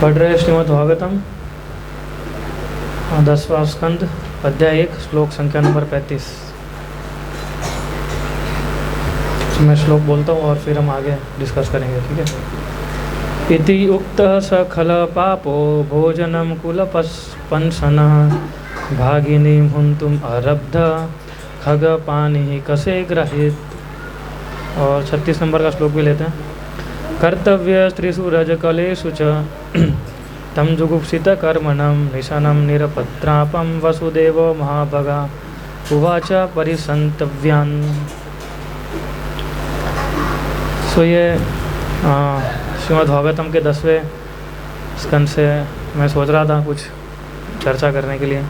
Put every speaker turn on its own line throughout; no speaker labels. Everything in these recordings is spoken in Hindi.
पढ़ रहे श्रीमद् भागवतम 10वां स्कंद अध्याय 1 श्लोक संख्या नंबर 35। मैं श्लोक बोलता हूँ और फिर हम आगे डिस्कस करेंगे, ठीक है। इति उक्तः स खल पापो भोजनम कुलपस्पंसनः भागिनीं हुन्तुम् आरब्ध खगपाणिः कसे ग्रहीत। और 36 नंबर का श्लोक भी लेते हैं। कर्तव्य स्त्रीषु रजकलेषु च तं जुगुप्सित कर्मणं निशनं निरपत्रापं वसुदेवो महाभगा उवाच परिसंतव्यान्। सो ये श्रीमद् भागवतम के 10वें स्कंद से मैं सोच रहा था कुछ चर्चा करने के लिए।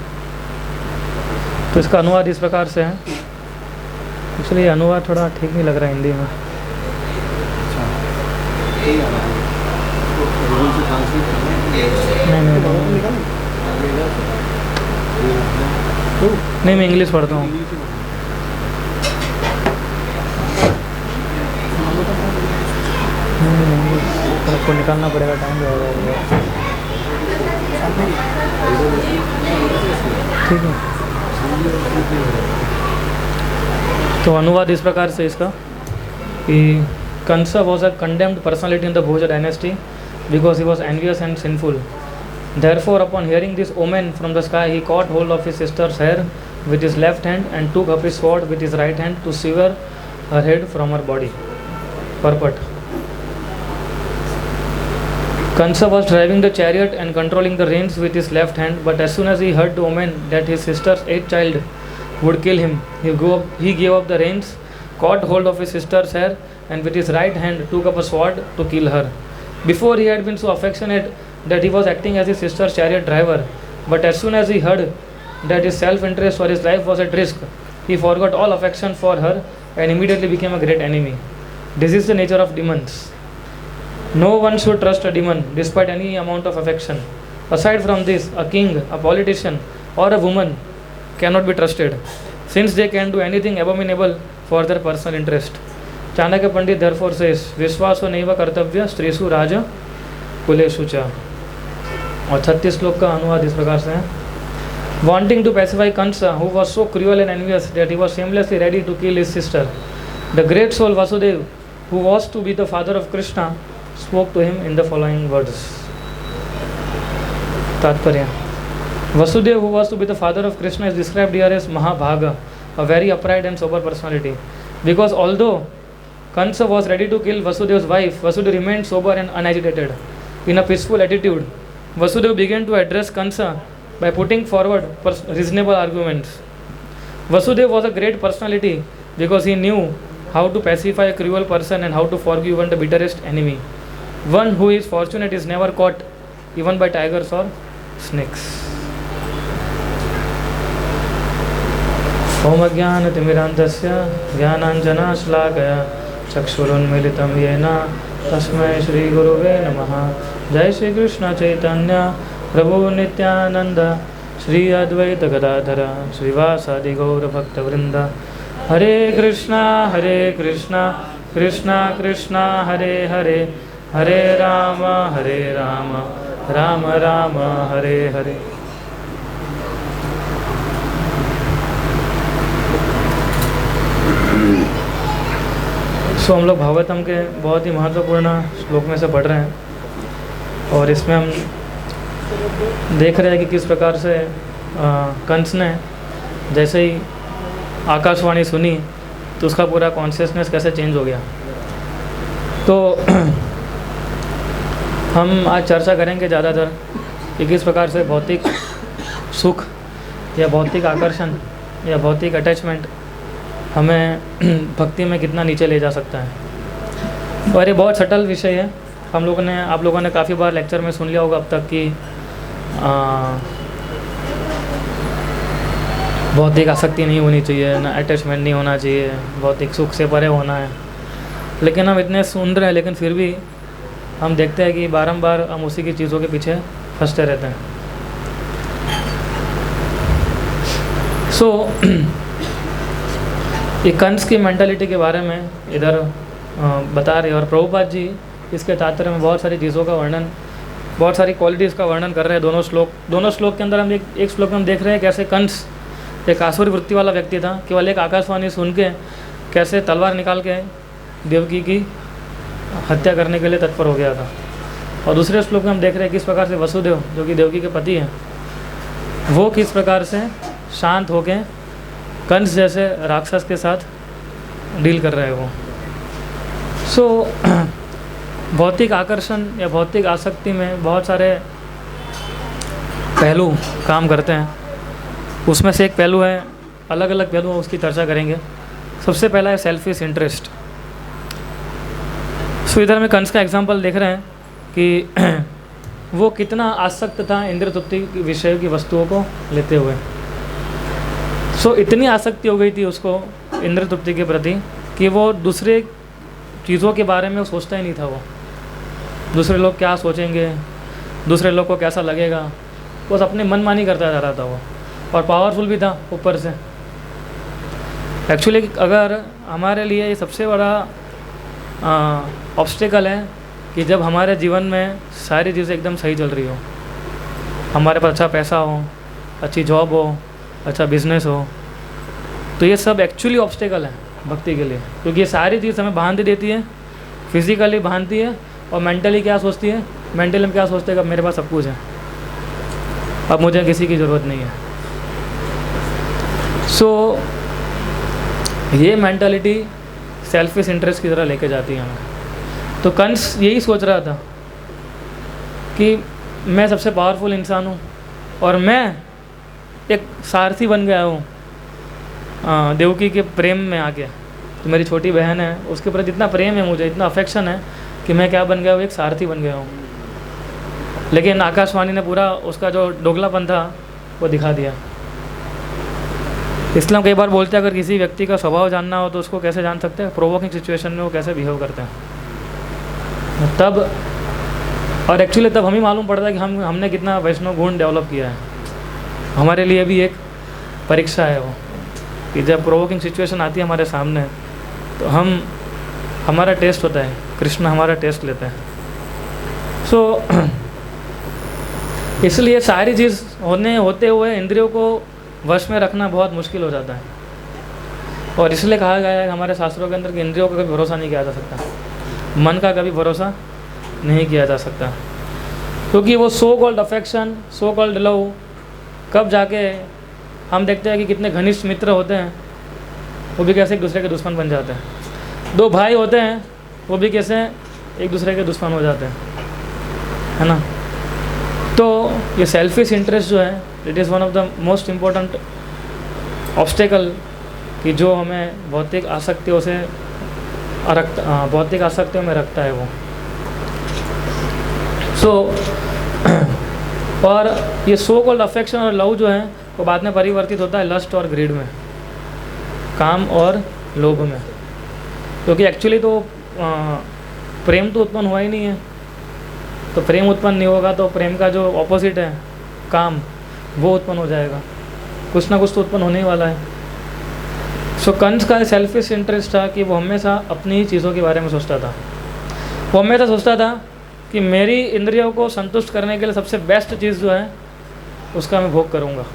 तो इसका अनुवाद इस प्रकार से है, इसलिए अनुवाद थोड़ा ठीक नहीं लग रहा है हिंदी में। नहीं, मैं इंग्लिश पढ़ता हूँ। आपको निकालना पड़ेगा, टाइम लगेगा। ठीक है। तो अनुवाद इस प्रकार से इसका कि Kansa was a condemned personality in the Bhoja dynasty because he was envious and sinful. Therefore, upon hearing this omen from the sky, he caught hold of his sister's hair with his left hand and took up his sword with his right hand to sever her head from her body. Purport. Kansa was driving the chariot and controlling the reins with his left hand, but as soon as he heard the omen that his sister's 8th child would kill him, he gave up the reins, caught hold of his sister's hair, and with his right hand took up a sword to kill her. Before he had been so affectionate that he was acting as his sister's chariot driver, but as soon as he heard that his self-interest or his life was at risk, he forgot all affection for her and immediately became a great enemy. This is the nature of demons. No one should trust a demon despite any amount of affection. Aside from this, a king, a politician, or a woman cannot be trusted, since they can do anything abominable for their personal interest. Chanakya Pandit therefore says, विश्वासो नैव कर्तव्य स्त्रीषु राज कुलेषु च। और 36 श्लोक का अनुवाद इस प्रकार से है। Wanting to pacify Kansa, who was so cruel and envious that he was shamelessly ready to kill his sister, the great soul Vasudeva, who was to be the father of Krishna, spoke to him in the following words. तात्पर्य: Vasudeva, who was to be the father of Krishna, is described here as Mahabhaga, a very upright and sober personality. Because although Kansa was ready to kill Vasudeva's wife, Vasudeva remained sober and unagitated. In a peaceful attitude, Vasudeva began to address Kansa by putting forward reasonable arguments. Vasudeva was a great personality because he knew how to pacify a cruel person and how to forgive even the bitterest enemy. One who is fortunate is never caught even by tigers or snakes. ओम अज्ञानतिमिरान्धस्य ज्ञानाञ्जनशलाकया चक्षुरुन्मीलितं येन तस्मै श्रीगुरुवे नमः। जय श्री कृष्ण चैतन्य प्रभु नित्यानंद श्री अद्वैत गदाधर श्रीवासादि गौर भक्तवृंद। हरे कृष्णा कृष्णा कृष्णा हरे हरे, हरे राम राम राम हरे हरे। तो हम लोग भागवतम के बहुत ही महत्वपूर्ण श्लोक में से पढ़ रहे हैं और इसमें हम देख रहे हैं कि किस प्रकार से कंस ने जैसे ही आकाशवाणी सुनी तो उसका पूरा कॉन्शियसनेस कैसे चेंज हो गया। तो हम आज चर्चा करेंगे ज़्यादातर कि किस प्रकार से भौतिक सुख या भौतिक आकर्षण या भौतिक अटैचमेंट हमें भक्ति में कितना नीचे ले जा सकता है। और ये बहुत सटल विषय है। आप लोगों ने काफ़ी बार लेक्चर में सुन लिया होगा अब तक कि भौतिक आसक्ति नहीं होनी चाहिए, ना अटैचमेंट नहीं होना चाहिए, भौतिक सुख से परे होना है। लेकिन हम इतने सुन रहे हैं लेकिन फिर भी हम देखते हैं कि बारंबार हम उसी की चीज़ों के पीछे फंसते रहते हैं। ये कंस की मेंटालिटी के बारे में इधर बता रहे हैं और प्रभुपाद जी इसके तात्पर्य में बहुत सारी चीज़ों का वर्णन बहुत सारी क्वालिटीज़ का वर्णन कर रहे हैं दोनों श्लोक के अंदर हम एक श्लोक में हम देख रहे हैं कैसे कंस एक आसुरी वृत्ति वाला व्यक्ति था, केवल एक आकाशवाणी सुन के कैसे तलवार निकाल के देवकी की हत्या करने के लिए तत्पर हो गया था। और दूसरे श्लोक में हम देख रहे हैं किस प्रकार से वसुदेव जो कि देवकी के पति हैं, वो किस प्रकार से शांत होके कंस जैसे राक्षस के साथ डील कर रहे हैं वो। सो भौतिक आकर्षण या भौतिक आसक्ति में बहुत सारे पहलू काम करते हैं। उसमें से एक पहलू है, अलग अलग पहलू उसकी चर्चा करेंगे। सबसे पहला है सेल्फिश इंटरेस्ट। सो इधर में कंस का एग्जांपल देख रहे हैं कि वो कितना आसक्त था इंद्र तृप्ति विषय की वस्तुओं को लेते हुए। सो इतनी आसक्ति हो गई थी उसको इंद्र तृप्ति के प्रति कि वो दूसरे चीज़ों के बारे में सोचता ही नहीं था। वो दूसरे लोग क्या सोचेंगे, दूसरे लोग को कैसा लगेगा, बस अपनी मनमानी करता जा रहा था वो। और पावरफुल भी था ऊपर से। एक्चुअली अगर हमारे लिए ये सबसे बड़ा ऑब्स्टिकल है कि जब हमारे जीवन में सारी चीज़ें एकदम सही चल रही हो, हमारे पास अच्छा पैसा हो, अच्छी जॉब हो, अच्छा बिजनेस हो, तो ये सब एक्चुअली ऑब्स्टिकल है भक्ति के लिए। क्योंकि ये सारी चीज़ हमें बांध देती है, फिजिकली बांधती है, और मेंटली क्या सोचती है, मेंटली में क्या सोचते हैं कि अब मेरे पास सब कुछ है, अब मुझे किसी की ज़रूरत नहीं है। सो ये मेंटालिटी सेल्फिश इंटरेस्ट की तरह लेके जाती है हमें। तो कंस यही सोच रहा था कि मैं सबसे पावरफुल इंसान हूँ और मैं एक सारथी बन गया हूँ देवकी के प्रेम में आके। तो मेरी छोटी बहन है, उसके प्रति इतना प्रेम है मुझे, इतना अफेक्शन है कि मैं क्या बन गया हूँ, एक सारथी बन गया हूँ। लेकिन आकाशवाणी ने पूरा उसका जो दोगलापन था वो दिखा दिया। इसलिए कई बार बोलते हैं अगर किसी व्यक्ति का स्वभाव जानना हो तो उसको कैसे जान सकते हैं, प्रोवोकिंग सिचुएशन में वो कैसे बिहेव करते हैं तब। और एक्चुअली तब हमें मालूम पड़ता है कि हमने कितना वैष्णव गुण डेवलप किया है। हमारे लिए भी एक परीक्षा है वो कि जब प्रोवोकिंग सिचुएशन आती है हमारे सामने तो हमारा टेस्ट होता है, कृष्ण हमारा टेस्ट लेते हैं। सो इसलिए सारी चीज़ होते हुए इंद्रियों को वश में रखना बहुत मुश्किल हो जाता है। और इसलिए कहा गया है हमारे शास्त्रों के अंदर कि इंद्रियों का कभी भरोसा नहीं किया जा सकता, मन का कभी भरोसा नहीं किया जा सकता। क्योंकि वो so called affection, so called love कब जाके हम देखते हैं कि कितने घनिष्ठ मित्र होते हैं वो भी कैसे एक दूसरे के दुश्मन बन जाते हैं। दो भाई होते हैं वो भी कैसे एक दूसरे के दुश्मन हो जाते हैं, है ना। तो ये सेल्फिश इंटरेस्ट जो है it is one of the most important obstacle कि जो हमें भौतिक आसक्तियों से भौतिक आसक्तियों में रखता है वो। और ये सो कॉल्ड अफेक्शन और लव जो है वो बाद में परिवर्तित होता है लस्ट और ग्रीड में, काम और लोभ में। क्योंकि एक्चुअली तो प्रेम तो उत्पन्न हुआ ही नहीं है, तो प्रेम उत्पन्न नहीं होगा तो प्रेम का जो ऑपोजिट है काम वो उत्पन्न हो जाएगा, कुछ ना कुछ तो उत्पन्न होने ही वाला है। सो कंस का सेल्फिश इंटरेस्ट था कि वो हमेशा अपनी ही चीज़ों के बारे में सोचता था। वो हमेशा सोचता था कि मेरी इंद्रियों को संतुष्ट करने के लिए सबसे बेस्ट चीज़ जो है उसका मैं भोग करूँगा।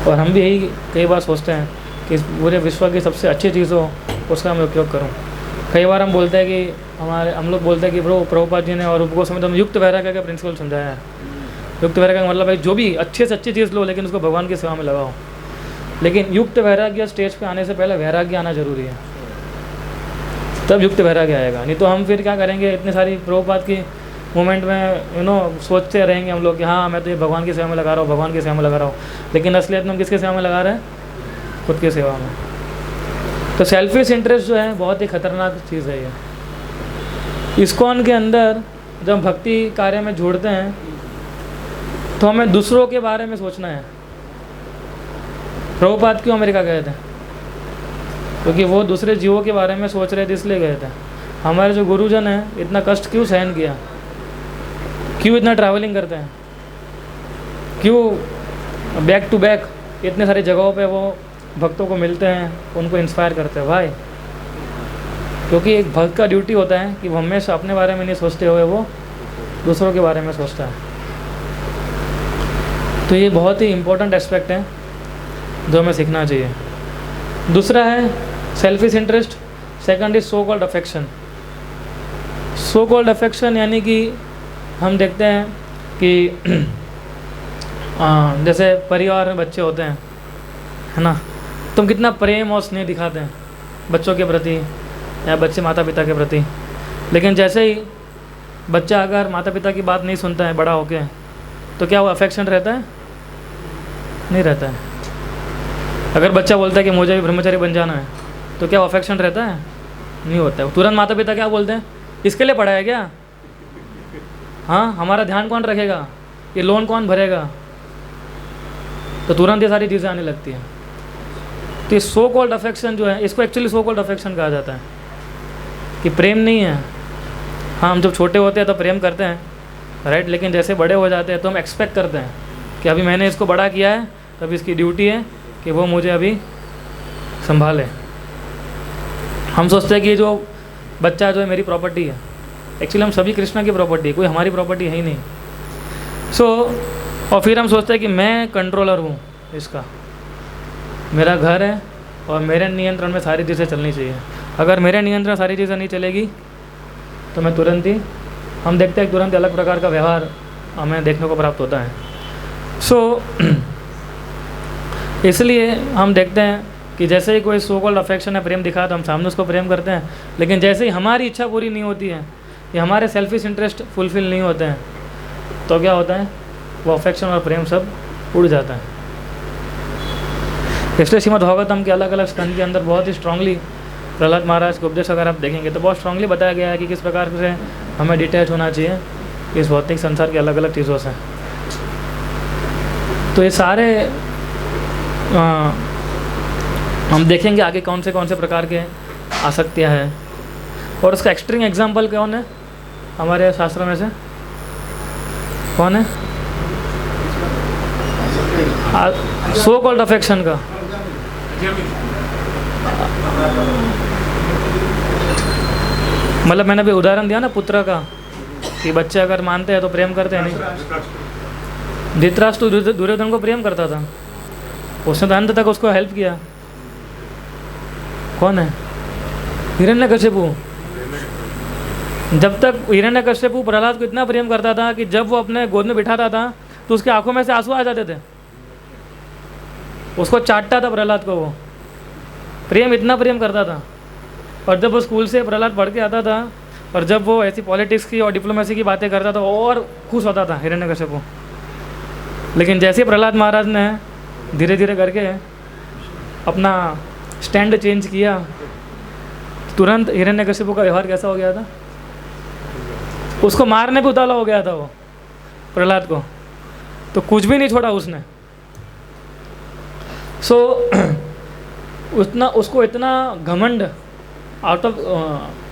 और हम भी यही कई बार सोचते हैं कि पूरे विश्व की सबसे अच्छी चीज़ हो उसका मैं उपयोग करूँ। कई बार हम बोलते हैं कि हम लोग बोलते हैं कि प्रभुपाद जी ने और रूप गोस्वामी ने युक्त वैराग्य का प्रिंसिपल समझाया है। युक्त वैराग्य का मतलब भाई जो भी अच्छे से अच्छी चीज़ लो लेकिन उसको भगवान की सेवा में लगाओ। लेकिन युक्त वैराग्य स्टेज पे आने से पहले वैराग्य आना जरूरी है, तब युक्त वैराग्य आएगा। नहीं तो हम फिर क्या करेंगे, इतनी सारी प्रभुपाद की मोमेंट में सोचते रहेंगे हम लोग कि हाँ मैं तो ये भगवान की सेवा में लगा रहा हूँ, भगवान की सेवा में लगा रहा हूँ, लेकिन असलियत में हम किसकी सेवा में लगा रहे हैं, खुद की सेवा में। तो सेल्फिश इंटरेस्ट जो है बहुत ही खतरनाक चीज़ है ये। इस्कॉन के अंदर जब भक्ति कार्य में जुड़ते हैं तो हमें दूसरों के बारे में सोचना है। प्रभुपाद क्यों अमेरिका गए थे? क्योंकि वो दूसरे जीवों के बारे में सोच रहे थे इसलिए गए थे। हमारे जो गुरुजन हैं इतना कष्ट क्यों सहन किया, क्यों इतना ट्रैवलिंग करते हैं, क्यों बैक टू बैक इतने सारी जगहों पे वो भक्तों को मिलते हैं, उनको इंस्पायर करते हैं। भाई क्योंकि एक भक्त का ड्यूटी होता है कि वो हमेशा अपने बारे में नहीं सोचते हुए वो दूसरों के बारे में सोचता है। तो ये बहुत ही इम्पोर्टेंट एस्पेक्ट है जो हमें सीखना चाहिए। दूसरा है selfish interest, second is so called affection. So called affection यानी कि हम देखते हैं कि जैसे परिवार में बच्चे होते हैं, है ना, तुम कितना प्रेम और स्नेह दिखाते हैं बच्चों के प्रति या बच्चे माता पिता के प्रति, लेकिन जैसे ही बच्चा अगर माता पिता की बात नहीं सुनता है बड़ा होके, तो क्या वो अफेक्शन रहता है? नहीं रहता है। अगर बच्चा बोलता है कि मुझे भी ब्रह्मचारी बन जाना है, तो क्या वो अफेक्शन रहता है? नहीं होता है। तुरंत माता पिता क्या बोलते हैं, इसके लिए पढ़ा है क्या? हाँ, हमारा ध्यान कौन रखेगा, ये लोन कौन भरेगा? तो तुरंत ये सारी चीज़ें आने लगती हैं। तो ये सो कॉल्ड अफेक्शन जो है, इसको एक्चुअली सो कॉल्ड अफेक्शन कहा जाता है, कि प्रेम नहीं है। हाँ, हम जब छोटे होते हैं तो प्रेम करते हैं, राइट, लेकिन जैसे बड़े हो जाते हैं तो हम एक्सपेक्ट करते हैं कि अभी मैंने इसको बड़ा किया है, तो अभी इसकी ड्यूटी है कि वो मुझे अभी संभाले। हम सोचते हैं कि जो बच्चा जो है मेरी प्रॉपर्टी है। एक्चुअली हम सभी कृष्णा की प्रॉपर्टी है, कोई हमारी प्रॉपर्टी है ही नहीं। और फिर हम सोचते हैं कि मैं कंट्रोलर हूँ इसका, मेरा घर है और मेरे नियंत्रण में सारी चीज़ें चलनी चाहिए। अगर मेरे नियंत्रण सारी चीज़ें नहीं चलेगी तो मैं तुरंत ही, हम देखते हैं तुरंत अलग प्रकार का व्यवहार हमें देखने को प्राप्त होता है। इसलिए हम देखते हैं कि जैसे ही कोई सो कॉल्ड अफेक्शन है, प्रेम दिखा, तो हम सामने उसको प्रेम करते हैं, लेकिन जैसे ही हमारी इच्छा पूरी नहीं होती है या हमारे सेल्फिश इंटरेस्ट फुलफिल नहीं होते हैं, तो क्या होता है, वो अफेक्शन और प्रेम सब उड़ जाता है। इसलिए श्रीमद् भागवतम के अलग अलग स्कंद के अंदर बहुत ही स्ट्रांगली प्रहलाद महाराज के उपदेश अगर आप देखेंगे तो बहुत स्ट्रांगली बताया गया है कि किस प्रकार से हमें डिटैच होना चाहिए इस भौतिक संसार के अलग अलग चीज़ों से। तो ये सारे हम देखेंगे आगे कौन से प्रकार के आसक्तियाँ हैं, और उसका एक्सट्रीम एग्जाम्पल कौन है हमारे शास्त्रों में से, कौन है? सो कॉल्ड अफेक्शन का मतलब मैंने अभी उदाहरण दिया ना पुत्र का, कि बच्चे अगर मानते हैं तो प्रेम करते हैं नहीं। धृतराष्ट्र दुर्योधन को प्रेम करता था, उसने तो अंत तक उसको हेल्प किया। कौन है? हिरण्यकशिपु। जब तक हिरण्यकशिपु प्रहलाद को इतना प्रेम करता था कि जब वो अपने गोद में बिठाता था तो उसकी आंखों में से आंसू आ जाते थे, उसको चाटता था प्रहलाद को, वो प्रेम, इतना प्रेम करता था। और जब वो स्कूल से प्रहलाद पढ़ के आता था और जब वो ऐसी पॉलिटिक्स की और डिप्लोमेसी की बातें करता था और खुश होता था हिरण्यकशिपु। लेकिन जैसे ही प्रहलाद महाराज ने धीरे धीरे करके अपना स्टैंड चेंज किया, तुरंत हिरण्यकशिपु का व्यवहार कैसा हो गया था, उसको मारने पे उतावला हो गया था वो प्रहलाद को, तो कुछ भी नहीं छोड़ा उसने। उसको इतना घमंड, out of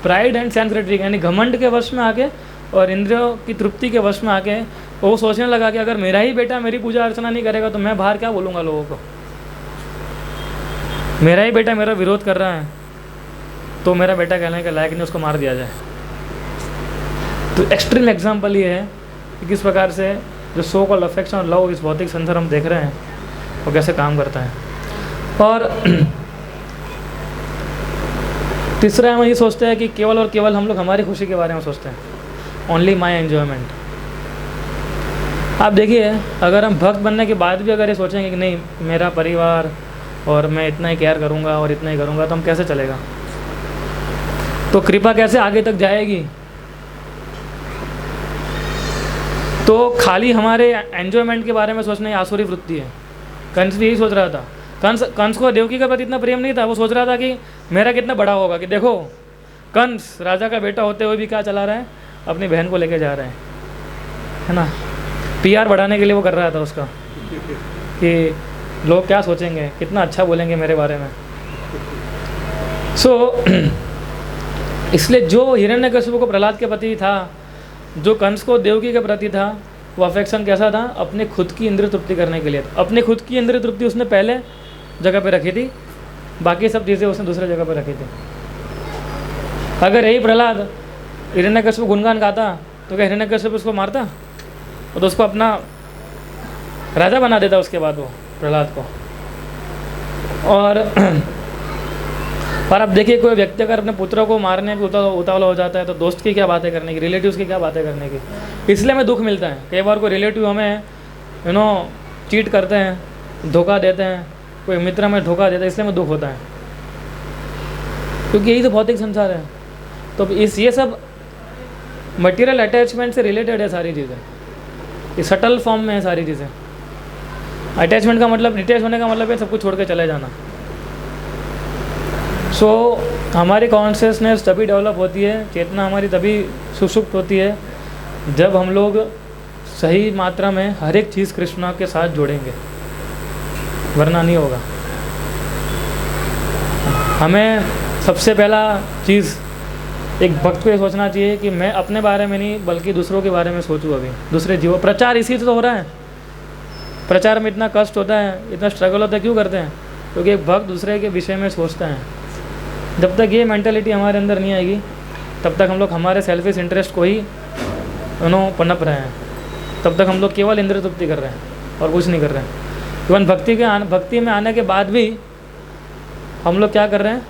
pride and sensitivity, यानी घमंड के वश में आके और इंद्रियों की तृप्ति के वश में आके वो सोचने लगा कि अगर मेरा ही बेटा मेरी पूजा अर्चना नहीं करेगा तो मैं बाहर क्या बोलूँगा लोगों को। मेरा ही बेटा मेरा विरोध कर रहा है तो मेरा बेटा कहने के लायक नहीं, उसको मार दिया जाए। तो एक्सट्रीम एग्जाम्पल ये है कि किस प्रकार से जो सो कॉल्ड अफेक्शन और लव इस भौतिक संसार हम देख रहे हैं वो कैसे काम करता है। और तीसरा हम ये सोचते हैं कि केवल और केवल हम लोग हमारी खुशी के बारे में सोचते हैं, ओनली माई एन्जॉयमेंट। आप देखिए, अगर हम भक्त बनने के बाद भी अगर ये सोचेंगे कि नहीं मेरा परिवार और मैं इतना ही केयर करूँगा और इतना ही करूँगा, तो हम कैसे चलेगा, तो कृपा कैसे आगे तक जाएगी। तो खाली हमारे एन्जॉयमेंट के बारे में सोचना ही आसुरी वृत्ति है। कंस भी यही सोच रहा था। कंस को देवकी के प्रति इतना प्रेम नहीं था, वो सोच रहा था कि मेरा कितना बड़ा होगा, कि देखो कंस राजा का बेटा होते हुए भी क्या चला रहा है, अपनी बहन को लेके जा रहा है ना। पीआर बढ़ाने के लिए वो कर रहा था उसका, कि लोग क्या सोचेंगे, कितना अच्छा बोलेंगे मेरे बारे में। इसलिए जो हिरण्यकशिपु को प्रहलाद के प्रति था, जो कंस को देवकी के प्रति था, वो अफेक्शन कैसा था, अपने खुद की इंद्रिय तृप्ति करने के लिए। अपने खुद की इंद्रिय तृप्ति उसने पहले जगह पे रखी थी, बाकी सब चीज़ें उसने दूसरे जगह पे रखी थी। अगर यही प्रहलाद हिरण्यकशिपु गुणगान गाता तो क्या हिरण्यकश्यप उसको मारता? वो तो उसको अपना राजा बना देता उसके बाद वो प्रहलाद को। और पर अब देखिए, कोई व्यक्ति अगर अपने पुत्र को मारने पे उतावला हो जाता है तो दोस्त की क्या बातें करने की, रिलेटिव्स की क्या बातें करने की। इसलिए हमें दुख मिलता है। कई बार कोई रिलेटिव हमें चीट करते हैं, धोखा देते हैं, कोई मित्र हमें धोखा देता है, इसलिए हमें दुख होता है, क्योंकि यही तो भौतिक संसार है। तो ये सब मटेरियल अटैचमेंट से रिलेटेड है सारी चीज़ें, ये सटल फॉर्म में है सारी चीज़ें। अटैचमेंट का मतलब, डिटैच होने का मतलब है सब कुछ छोड़ के चले जाना। हमारी कॉन्शियसनेस तभी डेवलप होती है, चेतना हमारी तभी सुषुप्त होती है, जब हम लोग सही मात्रा में हर एक चीज़ कृष्णा के साथ जोड़ेंगे, वरना नहीं होगा। हमें सबसे पहला चीज़ एक भक्त को ये सोचना चाहिए कि मैं अपने बारे में नहीं बल्कि दूसरों के बारे में सोचूं। अभी दूसरे जीवों, प्रचार इसी से तो हो रहा है। प्रचार में इतना कष्ट होता है, इतना स्ट्रगल होता है, क्यों करते हैं? क्योंकि एक भक्त दूसरे के विषय में सोचता है। जब तक ये मेंटालिटी हमारे अंदर नहीं आएगी तब तक हम लोग हमारे सेल्फिश इंटरेस्ट को ही पनप रहे हैं, तब तक हम लोग केवल इंद्रिय तृप्ति कर रहे हैं और कुछ नहीं कर रहे हैं। इवन भक्ति में आने के बाद भी हम लोग क्या कर रहे हैं?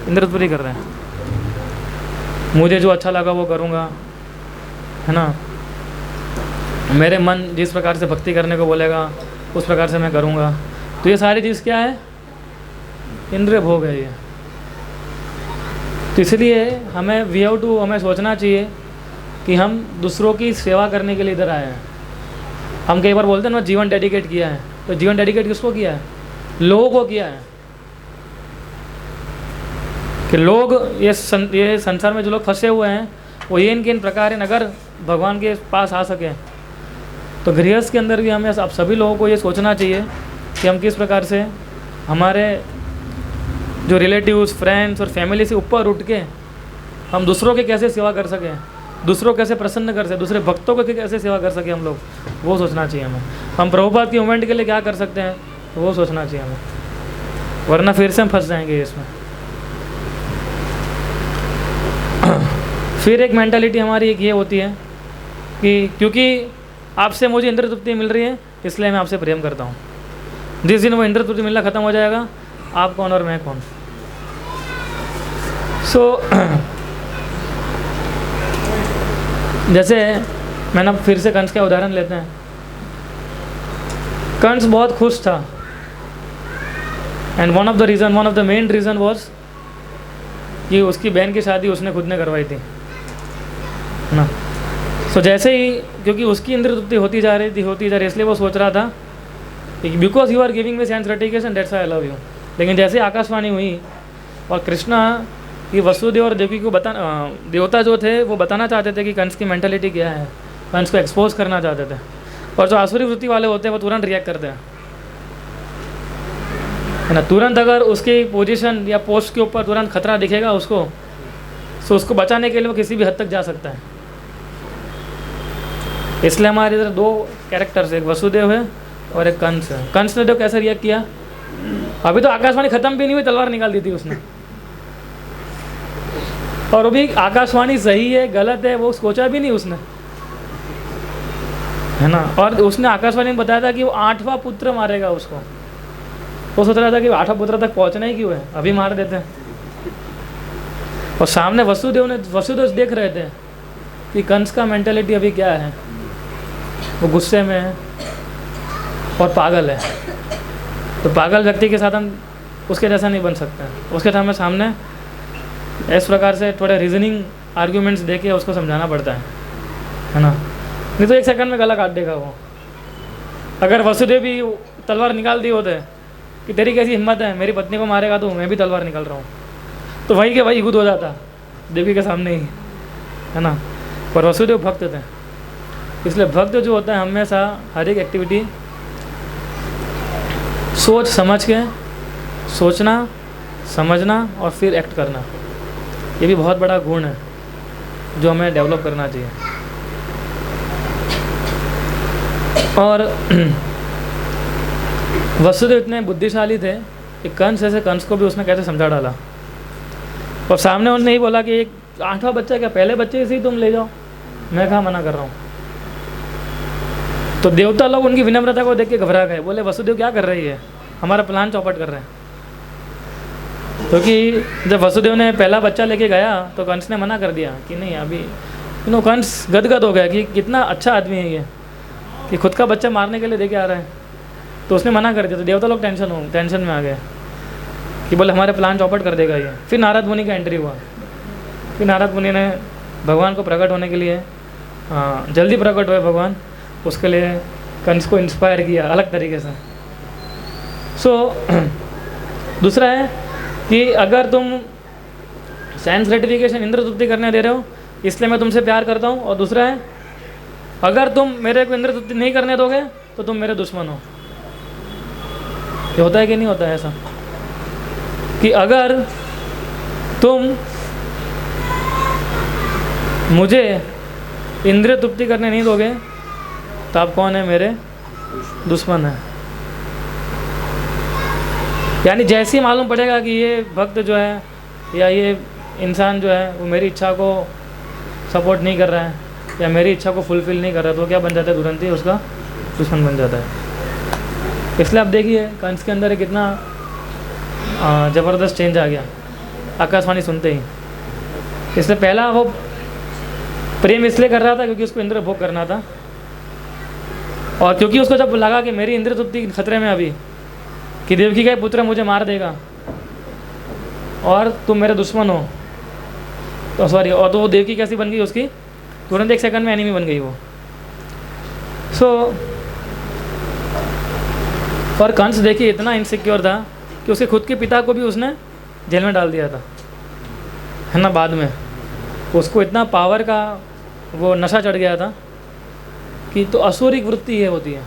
इंद्रिय तृप्ति कर रहे हैं। मुझे जो अच्छा लगा वो करूँगा, है ना, मेरे मन जिस प्रकार से भक्ति करने को बोलेगा उस प्रकार से मैं करूँगा। तो ये सारी चीज़ क्या है? इंद्रिय भोग है ये। तो इसलिए हमें सोचना चाहिए कि हम दूसरों की सेवा करने के लिए इधर आए हैं। हम कई बार बोलते हैं ना, जीवन डेडिकेट किया है, तो जीवन डेडिकेट किसको किया है? लोगों को किया है। कि लोग ये संसार में जो लोग फंसे हुए हैं वो ये इन प्रकार हैं, अगर भगवान के पास आ सकें तो गृहस्थ के अंदर भी हमें आप सभी लोगों को ये सोचना चाहिए कि हम किस प्रकार से हमारे जो रिलेटिव्स, फ्रेंड्स और फैमिली से ऊपर उठ के हम दूसरों के कैसे सेवा कर सकें, दूसरों को कैसे प्रसन्न कर सकें, दूसरे भक्तों को कैसे सेवा कर सकें हम लोग, वो सोचना चाहिए हमें। हम प्रभुपाद की मूवमेंट के लिए क्या कर सकते हैं वो सोचना चाहिए हमें, वरना फिर से हम फंस जाएंगे इसमें। फिर एक मेंटालिटी हमारी एक ये होती है कि क्योंकि आपसे मुझे इंद्रिय तृप्ति मिल रही है इसलिए मैं आपसे प्रेम करता हूँ। जिस दिन वो इंद्रिय तृप्ति मिलना ख़त्म हो जाएगा, आप कौन और मैं कौन। जैसे मैंने फिर से कंस का उदाहरण लेते हैं। कंस बहुत खुश था and one of the main reason was कि उसकी बहन की शादी उसने खुद ने करवाई थी ना। जैसे ही, क्योंकि उसकी इंद्रिय तृप्ति होती जा रही थी, इसलिए वो सोच रहा था कि because you are giving me sense gratification that's I love you. लेकिन जैसे आकाशवाणी हुई और कृष्णा ये वसुदेव और देवकी को देवता जो थे वो बताना चाहते थे कि कंस की मेंटालिटी क्या है, कंस को एक्सपोज करना चाहते थे। और जो आसुरी वृत्ति वाले होते हैं वो तुरंत रिएक्ट करते हैं, है ना। तुरंत अगर उसकी पोजीशन या पोस्ट के ऊपर तुरंत खतरा दिखेगा उसको, तो उसको बचाने के लिए वो किसी भी हद तक जा सकता है। इसलिए हमारे इधर दो कैरेक्टर्स, एक वसुदेव है और एक कंस है। कंस ने तो कैसे रिएक्ट किया, अभी तो आकाशवाणी खत्म भी नहीं हुई, तलवार निकाल दी थी उसने। और वो भी आकाशवाणी सही है गलत है वो सोचा भी नहीं उसने, है ना। और उसने आकाशवाणी में बताया था कि वो 8वां पुत्र मारेगा उसको। वो सोच रहा था कि 8वां पुत्र तक पहुंचना ही क्यों है, अभी मार देते हैं। और सामने वसुदेव देख रहे थे कि कंस का मेंटेलिटी अभी क्या है, वो गुस्से में है और पागल है। तो पागल व्यक्ति के साथ हम उसके जैसा नहीं बन सकते हैं। उसके हमें सामने इस प्रकार से थोड़े रीजनिंग आर्ग्यूमेंट्स दे के उसको समझाना पड़ता है ना। नहीं तो 1 सेकंड में गला काट देगा वो। अगर वसुदेव भी तलवार निकाल दिए होते कि तेरी कैसी हिम्मत है, मेरी पत्नी को मारेगा तो मैं भी तलवार निकाल रहा हूँ, तो वही के वही खुद हो जाता देवी के सामने ही, है ना। पर वसुदेव भक्त थे, इसलिए भक्त जो होता है हमेशा हर एक एक्टिविटी सोच समझ के सोचना, समझना और फिर एक्ट करना, ये भी बहुत बड़ा गुण है जो हमें डेवलप करना चाहिए। और वसुदेव इतने बुद्धिशाली थे कि कंस को भी उसने कैसे समझा डाला। और सामने उन्होंने नहीं बोला कि एक 8वां बच्चा क्या, पहले बच्चे से ही तुम ले जाओ, मैं कहाँ मना कर रहा हूँ। तो देवता लोग उनकी विनम्रता को देख के घबरा गए, बोले वसुदेव क्या कर रही है, हमारा प्लान चौपट कर रहे हैं। क्योंकि जब वसुदेव ने पहला बच्चा लेके गया तो कंस ने मना कर दिया कि नहीं अभी, कंस गदगद हो गया कि कितना अच्छा आदमी है ये, कि खुद का बच्चा मारने के लिए लेके आ रहा है। तो उसने मना कर दिया। तो देवता लोग टेंशन में आ गए कि बोले हमारे प्लान चौपट कर देगा ये। फिर नारद मुनि का एंट्री हुआ। फिर नारद मुनि ने भगवान को प्रकट होने के लिए जल्दी प्रकट हुए भगवान, उसके लिए कंस को इंस्पायर किया अलग तरीके से। दूसरा है कि अगर तुम साइंस ग्रेटिफिकेशन इंद्र तृप्ति करने दे रहे हो इसलिए मैं तुमसे प्यार करता हूँ, और दूसरा है अगर तुम मेरे को इंद्र तृप्ति नहीं करने दोगे तो तुम मेरे दुश्मन हो। ये होता है कि नहीं होता है ऐसा, कि अगर तुम मुझे इंद्रिय तृप्ति करने नहीं दोगे तो आप कौन है, मेरे दुश्मन है। यानी जैसे ही मालूम पड़ेगा कि ये भक्त जो है या ये इंसान जो है वो मेरी इच्छा को सपोर्ट नहीं कर रहा है या मेरी इच्छा को फुलफिल नहीं कर रहा, तो क्या बन जाता है, तुरंत ही उसका दुश्मन बन जाता है। इसलिए आप देखिए कंस के अंदर कितना ज़बरदस्त चेंज आ गया आकाशवाणी सुनते ही। इसलिए पहला वो प्रेम इसलिए कर रहा था क्योंकि उसको इंद्र भोग करना था, और क्योंकि उसको जब लगा कि मेरी इंद्र तृप्ति खतरे में अभी, कि देवकी का पुत्र मुझे मार देगा और तुम मेरे दुश्मन हो, तो सॉरी, और तो वो देवकी कैसी बन गई उसकी, तुरंत एक सेकंड में एनिमी बन गई वो। और कंस देखिए इतना इनसिक्योर था कि उसके खुद के पिता को भी उसने जेल में डाल दिया था, है ना। बाद में उसको इतना पावर का वो नशा चढ़ गया था कि, तो असुरिक वृत्ति ये होती है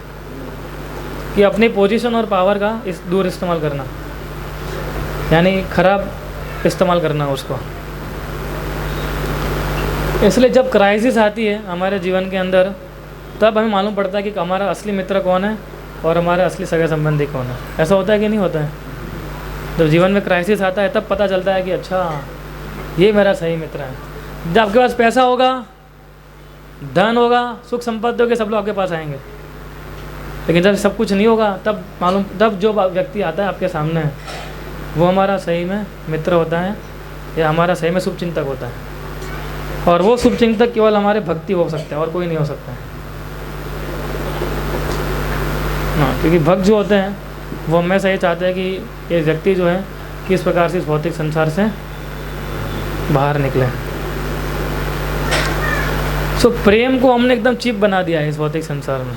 कि अपनी पोजीशन और पावर का दूर इस्तेमाल करना, यानी खराब इस्तेमाल करना उसको। इसलिए जब क्राइसिस आती है हमारे जीवन के अंदर तब हमें मालूम पड़ता है कि हमारा असली मित्र कौन है और हमारा असली सगे संबंधी कौन है। ऐसा होता है कि नहीं होता है? जब जीवन में क्राइसिस आता है तब पता चलता है कि अच्छा ये मेरा सही मित्र है। जब आपके पास पैसा होगा, धन होगा, सुख संपत्ति होगी, सब लोग आपके पास आएंगे, लेकिन जब सब कुछ नहीं होगा तब जो व्यक्ति आता है आपके सामने वो हमारा सही में मित्र होता है या हमारा सही में शुभचिंतक होता है। और वो शुभचिंतक केवल हमारे भक्ति हो सकते हैं और कोई नहीं हो सकता है। हाँ, क्योंकि भक्त जो होते हैं वो हमेशा ये चाहते हैं कि ये व्यक्ति जो है किस प्रकार से इस भौतिक संसार से बाहर निकले। प्रेम को हमने एकदम चीप बना दिया है इस भौतिक संसार में,